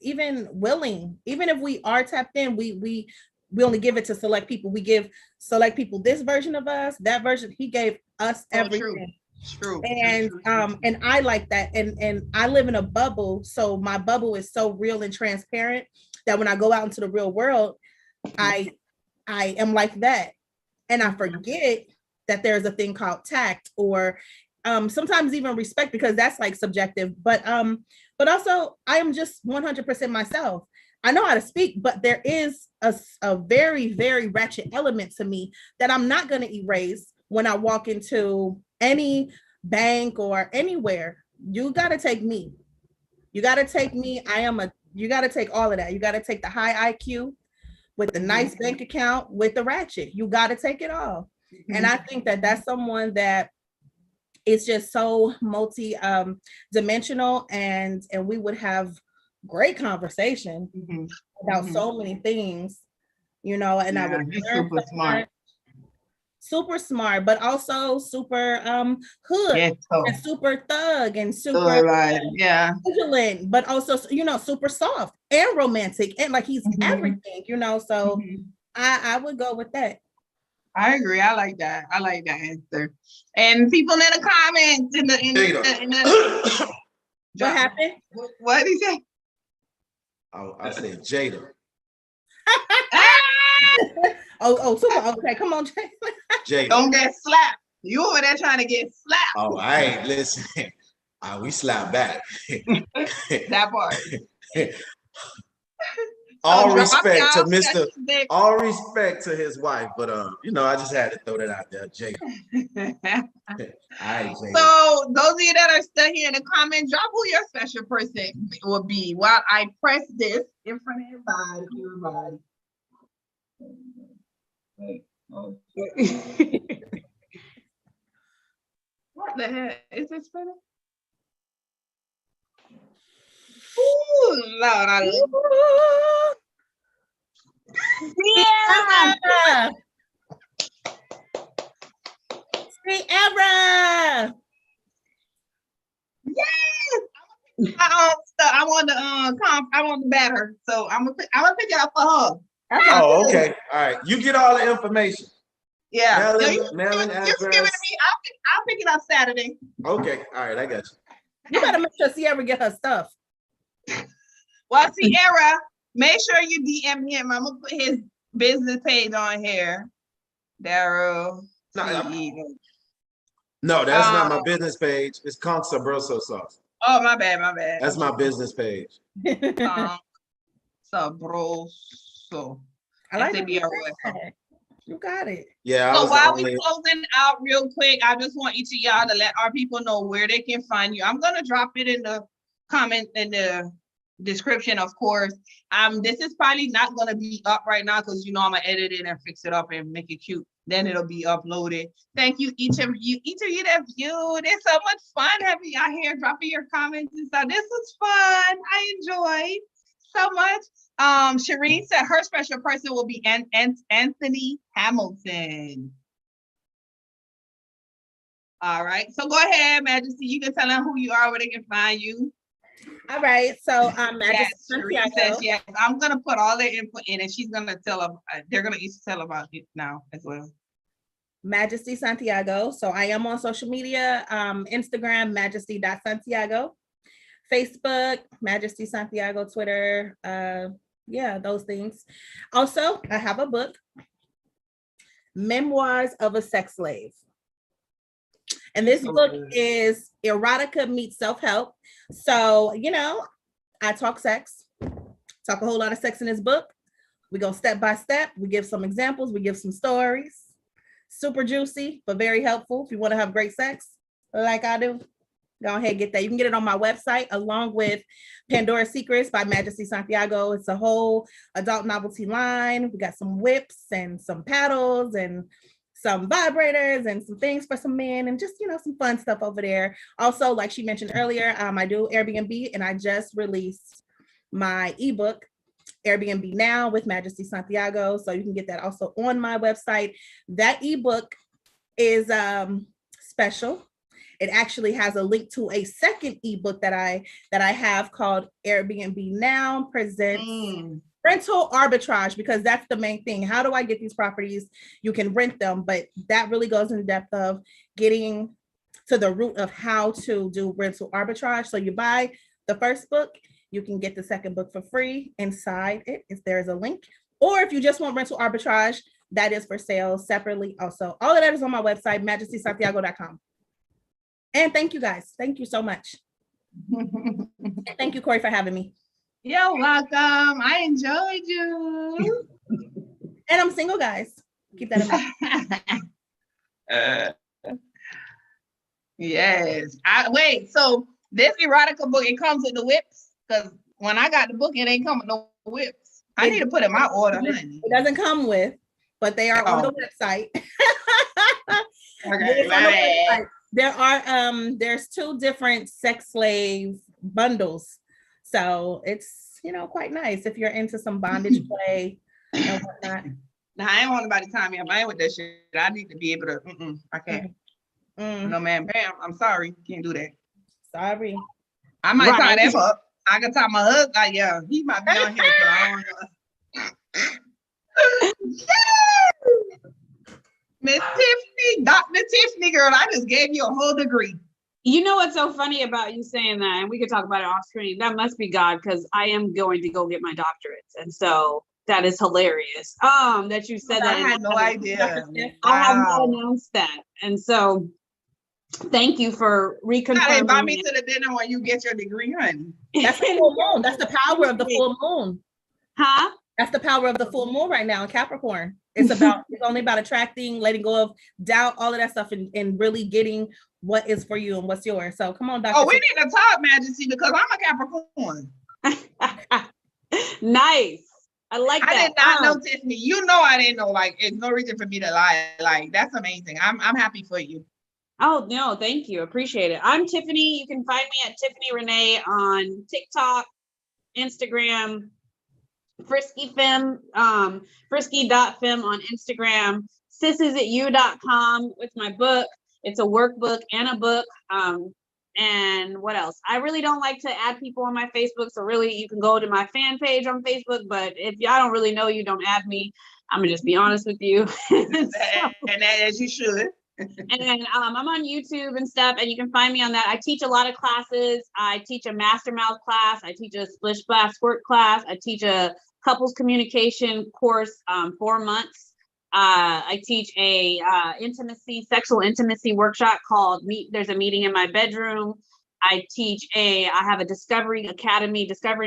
[SPEAKER 2] even willing. Even if we are tapped in, we only give it to select people. We give select people this version of us, that version. He gave us everything.
[SPEAKER 1] True.
[SPEAKER 2] And and I like that. And I live in a bubble, so my bubble is so real and transparent that when I go out into the real world, I am like that. And I forget that there's a thing called tact, or sometimes even respect, because that's like subjective. But also I am just 100% myself. I know how to speak, but there is a very, very ratchet element to me that I'm not going to erase when I walk into any bank or anywhere. You got to take me. You got to take me. You got to take all of that. You got to take the high IQ with the nice bank account with the ratchet. You got to take it all. And I think that that's someone that is just so dimensional, and we would have great conversation about so many things, and I would learn super smart, but also super hood and super thug and super vigilant, but also super soft and romantic, and like he's everything, so I would go with that.
[SPEAKER 1] I agree. I like that answer. And people in the comments in the
[SPEAKER 2] what happened?
[SPEAKER 1] What did he say?
[SPEAKER 4] I said Jada.
[SPEAKER 2] Super. Okay, come on,
[SPEAKER 4] Jada.
[SPEAKER 1] Don't get slapped. You over there trying to get slapped.
[SPEAKER 4] Oh, I ain't listening. We slap back.
[SPEAKER 1] That part.
[SPEAKER 4] All respect to Mr. All respect to his wife, but I just had to throw that out there, Jada. All right, Jada.
[SPEAKER 1] So those of you that are still here in the comments, drop who your special person will be while I press this in front of everybody. What the heck is this for? Ooh, Lord, I love
[SPEAKER 2] Sierra.
[SPEAKER 1] Yes. I want to bat her, so I'm gonna pick it up for her.
[SPEAKER 4] Oh, okay. All right. You get all the information.
[SPEAKER 1] Yeah.
[SPEAKER 4] Mailing address.
[SPEAKER 1] Just give it to me. I'll pick it up Saturday.
[SPEAKER 4] Okay. All right. I got you.
[SPEAKER 2] You better make sure Sierra get her stuff.
[SPEAKER 1] Well, Sierra, make sure you DM him. I'm gonna put his business page on here. Darryl.
[SPEAKER 4] No, that's not my business page. It's Conch Sabroso sauce.
[SPEAKER 1] Oh, my bad.
[SPEAKER 4] That's my business page.
[SPEAKER 1] Sabroso.
[SPEAKER 2] I like it. You got it.
[SPEAKER 4] Yeah.
[SPEAKER 1] So while we're closing out real quick, I just want each of y'all to let our people know where they can find you. I'm gonna drop it in the comment in the description, of course. This is probably not gonna be up right now because I'm gonna edit it and fix it up and make it cute. Then it'll be uploaded. Thank you, each of you that viewed. It's so much fun having y'all here, dropping your comments and stuff. This was fun. I enjoyed so much. Shireen said her special person will be Anthony Hamilton. All right, so go ahead, Majesty. You can tell them who you are, where they can find you.
[SPEAKER 2] All right, so Majesty Santiago.
[SPEAKER 1] Says yes. I'm gonna put all their input in, and she's gonna tell them. They're gonna each tell about it now as well.
[SPEAKER 2] Majesty Santiago. So I am on social media, Instagram, majesty.santiago, Facebook, Majesty Santiago, Twitter, those things. Also, I have a book, Memoirs of a Sex Slave. And this book is erotica meets self-help. So, I talk sex, talk a whole lot of sex in this book, We go step by step. We give some examples. We give some stories. Super juicy, but very helpful. If you want to have great sex, like I do, go ahead and get that. You can get it on my website along with Pandora's Secrets by Majesty Santiago. It's a whole adult novelty line. We got some whips and some paddles and some vibrators and some things for some men and just, some fun stuff over there. Also, like she mentioned earlier, I do AirBNb, and I just released my ebook, AirBNb Now with Majesty Santiago. So you can get that also on my website. That ebook is special. It actually has a link to a second ebook that I have called AirBNb Now presents rental arbitrage, because that's the main thing. How do I get these properties? You can rent them, but that really goes in depth of getting to the root of how to do rental arbitrage. So you buy the first book, you can get the second book for free inside it if there's a link. Or if you just want rental arbitrage, that is for sale separately also. All of that is on my website, majestysantiago.com. And thank you guys. Thank you so much. Thank you, Corey, for having me.
[SPEAKER 1] You're welcome. I enjoyed you.
[SPEAKER 2] And I'm single, guys. Keep that in mind.
[SPEAKER 1] Yes. Wait, so this erotica book, it comes with the whips? Because when I got the book, it ain't come with no whips. I need to put in my order, honey.
[SPEAKER 2] It doesn't come with, but they are on the website.
[SPEAKER 1] Okay,
[SPEAKER 2] There are there's 2 different sex slave bundles. So it's quite nice if you're into some bondage play and whatnot.
[SPEAKER 1] Now I ain't want nobody to tie me up. I ain't with that shit. I need to be able to I can't. No man, bam. I'm sorry. Can't do that.
[SPEAKER 2] Sorry.
[SPEAKER 1] I might tie them up. I can tie my husband. Yeah, he might be on here, so I don't know. Miss Tiffynee, Dr. Tiffynee, girl, I just gave you a whole degree.
[SPEAKER 3] You know what's so funny about you saying that, and we could talk about it off screen, that must be God, because I am going to go get my doctorates. And so that is hilarious. That you said that.
[SPEAKER 1] I had no idea.
[SPEAKER 3] I have not announced that. And so thank you for reconfirming.
[SPEAKER 1] You invite me to the dinner when you get your degree, honey.
[SPEAKER 2] That's the full moon. That's the power of the full moon.
[SPEAKER 3] Huh?
[SPEAKER 2] That's the power of the full moon right now in Capricorn. It's only about attracting, letting go of doubt, all of that stuff, and really getting what is for you and what's yours. So come on, Dr.
[SPEAKER 1] Oh, we need to talk, Majesty, because I'm a Capricorn.
[SPEAKER 3] Nice. I like that.
[SPEAKER 1] I did not know, Tiffynee. I didn't know. Like, it's no reason for me to lie. Like, that's amazing. I'm happy for you.
[SPEAKER 3] Oh, no, thank you. Appreciate it. I'm Tiffynee. You can find me at Tiffynee Renee on TikTok, Instagram, Frisky Femme, frisky.femme on Instagram, sisisitU.com with my book. It's a workbook and a book. And what else? I really don't like to add people on my Facebook. So really you can go to my fan page on Facebook, but if I don't really know you, don't add me. I'm gonna just be honest with you.
[SPEAKER 1] And that, as you should.
[SPEAKER 3] And I'm on YouTube and stuff, and you can find me on that. I teach a lot of classes. I teach a master mouth class. I teach a splish splash squirt class. I teach a couples communication course, 4 months. I teach a sexual intimacy workshop called There's a Meeting in My Bedroom. I have a discovering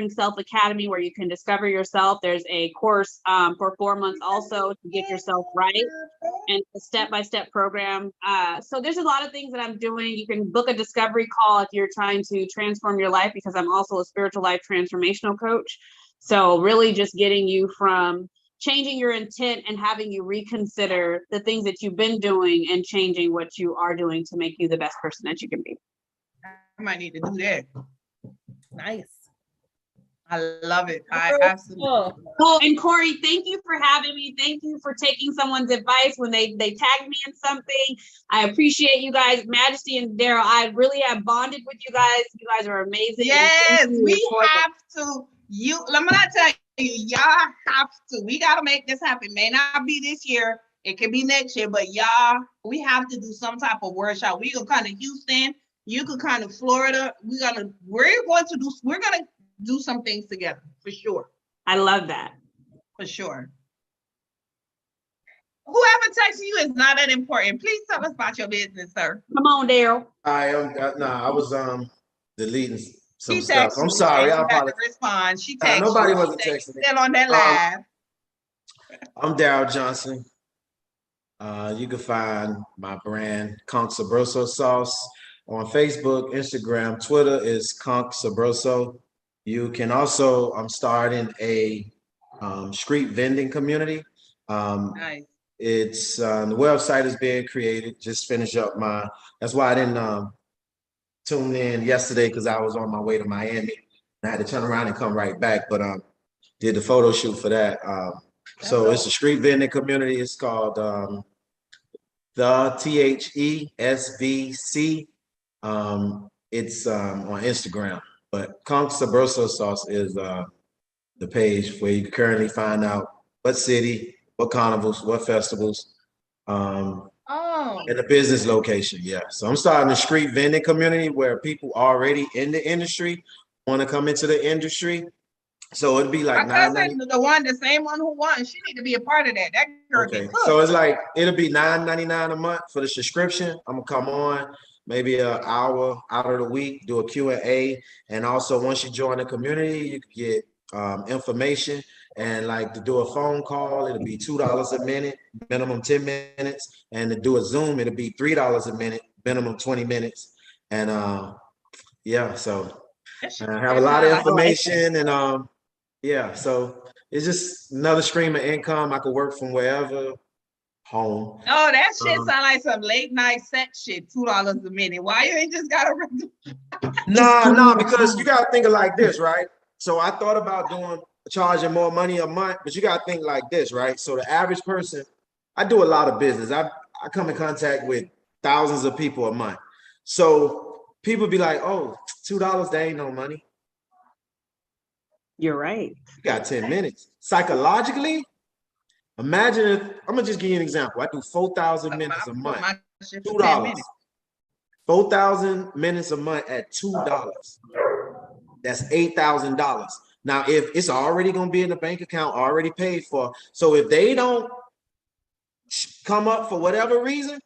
[SPEAKER 3] self academy where you can discover yourself. There's a course for 4 months also to get yourself right, and a step-by-step program. So there's a lot of things that I'm doing. You can book a discovery call if you're trying to transform your life, because I'm also a spiritual life transformational coach. So really just getting you from changing your intent and having you reconsider the things that you've been doing and changing what you are doing to make you the best person that you can be.
[SPEAKER 1] I might need to do that.
[SPEAKER 2] Nice.
[SPEAKER 1] I love it. I absolutely.
[SPEAKER 3] Oh, and Corey, thank you for having me. Thank you for taking someone's advice when they tagged me in something. I appreciate you guys. Majesty and Darryl, I really have bonded with you guys. You guys are amazing.
[SPEAKER 1] Yes, we have to. Let me not tell you, y'all have to. We got to make this happen. May not be this year. It can be next year, but y'all, we have to do some type of workshop. We can kind of Houston. You could kind of Florida. We're gonna do some things together for sure.
[SPEAKER 3] I love that.
[SPEAKER 1] For sure. Whoever texts you is not that important. Please tell us about your business, sir.
[SPEAKER 3] Come on, Darryl.
[SPEAKER 4] I was deleting some stuff. I'm sorry. I apologize.
[SPEAKER 1] Respond. She texted
[SPEAKER 4] nobody
[SPEAKER 1] you.
[SPEAKER 4] wasn't texting me.
[SPEAKER 1] Still on that live.
[SPEAKER 4] I'm Darryl Johnson. You can find my brand, Conch Sabroso Sauce, on Facebook, Instagram, Twitter is Conch Sabroso. You can also, I'm starting a street vending community.
[SPEAKER 1] Nice.
[SPEAKER 4] It's the website is being created. Just finish up that's why I didn't tune in yesterday, because I was on my way to Miami. I had to turn around and come right back, but did the photo shoot for that. So it's a street vending community. It's called the THESVC. It's on Instagram, but Conch Sabroso Sauce is the page where you can currently find out what city, what carnivals, what festivals, and the business location. Yeah. So I'm starting a street vending community where people already in the industry want to come into the industry. So it'd be like
[SPEAKER 1] my cousin, the same one who won, she need to be a part of that. That girl
[SPEAKER 4] okay.
[SPEAKER 1] get cooked.
[SPEAKER 4] So it's like it'll be $9.99 a month for the subscription. I'm gonna come on maybe an hour out of the week, do a Q&A, and also once you join the community, you can get information. And like to do a phone call, it'll be $2 a minute, minimum 10 minutes, and to do a Zoom, it'll be $3 a minute, minimum 20 minutes. And yeah, so I have a lot of information, and yeah, so it's just another stream of income. I could work from wherever, home.
[SPEAKER 1] Oh, that shit sound like some late night sex shit. $2 a minute. Why you ain't just got a
[SPEAKER 4] No, because you gotta think of like this, right? So I thought about charging more money a month, but you gotta think like this, right? So the average person, I do a lot of business. I come in contact with thousands of people a month. So people be like, oh, $2, that ain't no money.
[SPEAKER 3] You're right.
[SPEAKER 4] You got 10 minutes. Psychologically, imagine if, I'm gonna just give you an example. I do 4,000 minutes a month, $2. 4,000 minutes a month at $2. That's $8,000. Now, if it's already gonna be in the bank account, already paid for, so if they don't come up for whatever reason,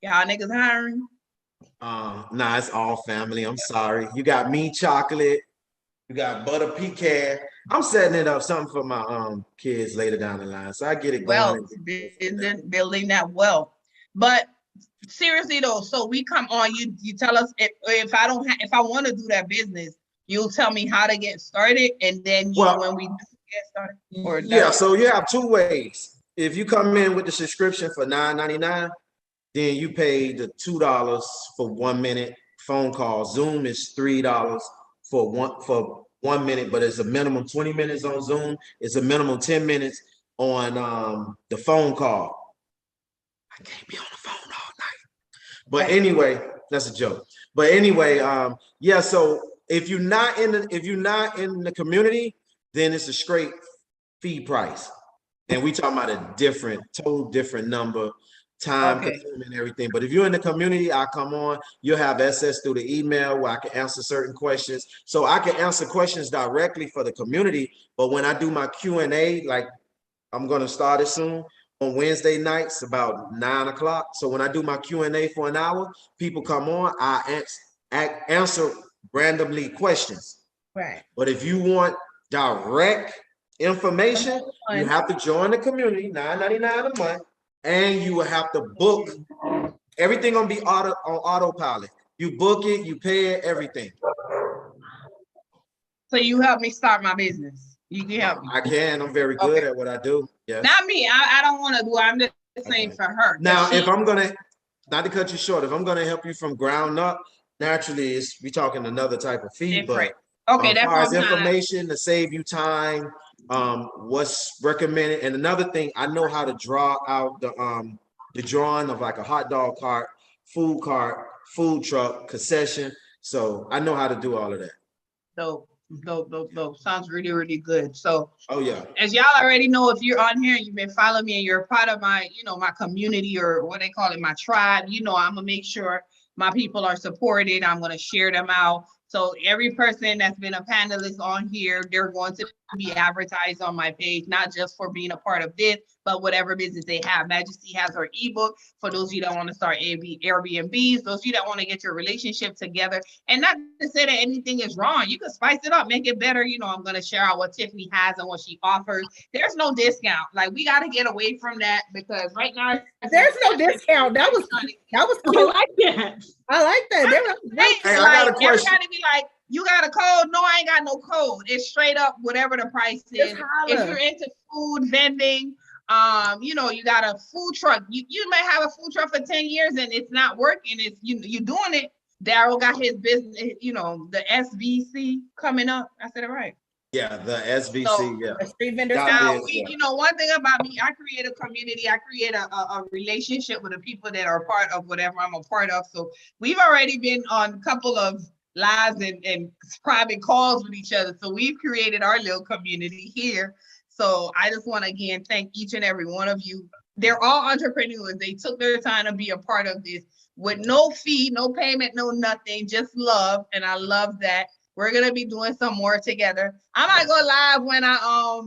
[SPEAKER 1] y'all niggas hiring?
[SPEAKER 4] Nah, it's all family. I'm sorry. You got me chocolate. You got butter pecan. I'm setting it up something for my kids later down the line. So I get it going.
[SPEAKER 1] Building that wealth. But seriously though, so we come on, you tell us if I want to do that business, you'll tell me how to get started, and then when we do get started.
[SPEAKER 4] Yeah, so you have two ways. If you come in with the subscription for $9.99, then you pay the $2 for 1 minute phone call. Zoom is $3 for one minute, but it's a minimum 20 minutes on Zoom. It's a minimum 10 minutes on the phone call. I can't be on the phone all night. But anyway, that's a joke. But anyway, yeah, so if you're not in the community, then it's a straight fee price. And we talking about a total different number, time consuming everything. But if you're in the community, I come on, you'll have access through the email where I can answer certain questions. So I can answer questions directly for the community. But when I do my Q&A, like I'm going to start it soon on Wednesday nights about 9 o'clock. So when I do my Q&A for an hour, people come on, I answer randomly questions.
[SPEAKER 2] Right.
[SPEAKER 4] But if you want direct information, you have to join the community, $9.99 a month. And you will have to book. Everything gonna be on autopilot. You book it, you pay it, everything.
[SPEAKER 1] So you help me start my business. You can help me.
[SPEAKER 4] I can. I'm very good at what I do. Yeah.
[SPEAKER 1] Not me. I don't want to do. I'm just saying for her.
[SPEAKER 4] Now, if I'm gonna, not to cut you short, if I'm gonna help you from ground up, naturally, we talking another type of fee.
[SPEAKER 1] Different.
[SPEAKER 4] But
[SPEAKER 1] okay,
[SPEAKER 4] as far as information to save you time, what's recommended, and another thing, I know how to draw out the drawing of like a hot dog cart, food truck, concession. So I know how to do all of that.
[SPEAKER 1] Dope. Sounds really, really good. So
[SPEAKER 4] oh yeah,
[SPEAKER 1] as y'all already know, if you're on here and you've been following me and you're a part of my, my community, or what they call it, my tribe, I'm gonna make sure my people are supported. I'm gonna share them out. So every person that's been a panelist on here, they're going to be advertised on my page, not just for being a part of this, but whatever business they have. Majesty has her ebook for those of you that want to start Airbnbs, those of you that want to get your relationship together. And not to say that anything is wrong. You can spice it up, make it better. You know, I'm going to share out what Tiffynee has and what she offers. There's no discount. Like, we got to get away from that, because right now
[SPEAKER 2] there's no discount. That was cute.
[SPEAKER 3] I like that.
[SPEAKER 2] I like that.
[SPEAKER 4] Hey, I got a question.
[SPEAKER 1] Everybody be like, you got a code? No, I ain't got no code. It's straight up whatever the price is. If you're into food vending, you know, you got a food truck. You may have a food truck for 10 years and it's not working. It's you doing it. Darryl got his business, you know, the SVC coming up. I said it right.
[SPEAKER 4] Yeah, the SVC,
[SPEAKER 1] So,
[SPEAKER 4] yeah.
[SPEAKER 2] The street vendors.
[SPEAKER 1] Now, you know, one thing about me, I create a community. I create a relationship with the people that are part of whatever I'm a part of. So we've already been on a couple of lives and private calls with each other. So we've created our little community here. So I just want to again thank each and every one of you. They're all entrepreneurs. They took their time to be a part of this with no fee, no payment, no nothing, just love. And I love that. We're gonna be doing some more together. I might go live when I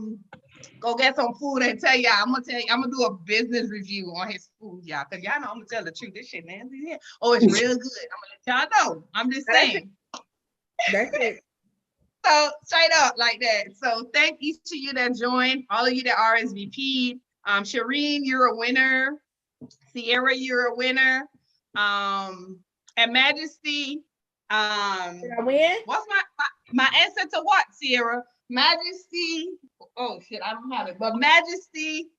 [SPEAKER 1] go get some food and tell y'all. I'm gonna do a business review on his food, y'all, because y'all know I'm gonna tell the truth. This shit, man. Oh, it's real good. I'm gonna let y'all know. I'm just saying.
[SPEAKER 2] That's it.
[SPEAKER 1] So straight up like that. So thank each of you that joined, all of you that RSVP'd. Shireen, you're a winner. Sierra, you're a winner. And Majesty.
[SPEAKER 2] Did I win?
[SPEAKER 1] What's my answer to what, Sierra? Majesty. Oh shit, I don't have it. But Majesty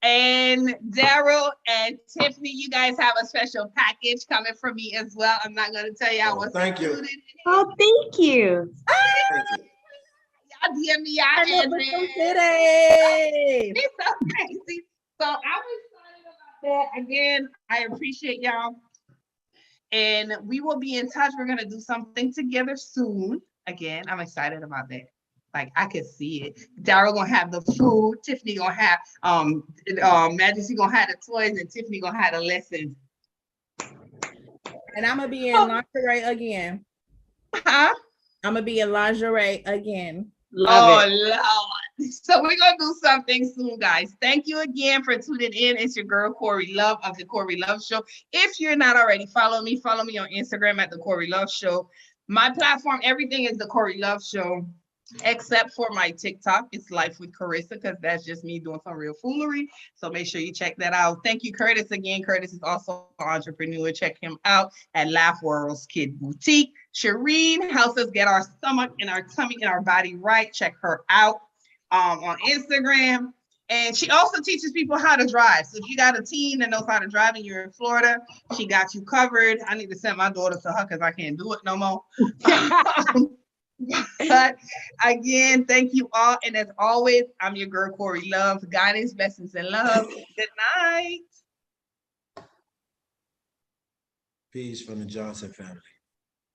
[SPEAKER 1] and Darryl and Tiffynee, you guys have a special package coming from me as well. I'm not gonna tell y'all what's
[SPEAKER 4] thank you.
[SPEAKER 1] included.
[SPEAKER 3] Oh, thank you.
[SPEAKER 4] Thank you.
[SPEAKER 1] Y'all DM me y'all address.
[SPEAKER 2] Today.
[SPEAKER 1] It's so crazy. So I'm excited about that. Again, I appreciate y'all. And we will be in touch. We're gonna do something together soon. Again, I'm excited about that. Like, I could see it. Darryl gonna have the food. Tiffynee gonna have Majesty gonna have the toys, and Tiffynee gonna have the lessons.
[SPEAKER 2] And I'm gonna be in lingerie again.
[SPEAKER 1] Huh?
[SPEAKER 2] I'm gonna be in lingerie again.
[SPEAKER 3] Love it.
[SPEAKER 1] Lord. So we're gonna do something soon, guys. Thank you again for tuning in. It's your girl Corey Love of the Corey Love Show. If you're not already, follow me on Instagram at the Corey Love Show. My platform, everything is the Corey Love Show, except for my TikTok. It's Life with Carissa, because that's just me doing some real foolery. So make sure you check that out. Thank you, Curtis. Again, Curtis is also an entrepreneur. Check him out at Laugh World's Kid Boutique. Shireen helps us get our stomach and our tummy and our body right. Check her out on Instagram. And she also teaches people how to drive. So if you got a teen that knows how to drive and you're in Florida, she got you covered. I need to send my daughter to her because I can't do it no more. But again, thank you all. And as always, I'm your girl, Corey Love. Guidance, blessings, and love. Good night.
[SPEAKER 4] Peace from the Johnson family.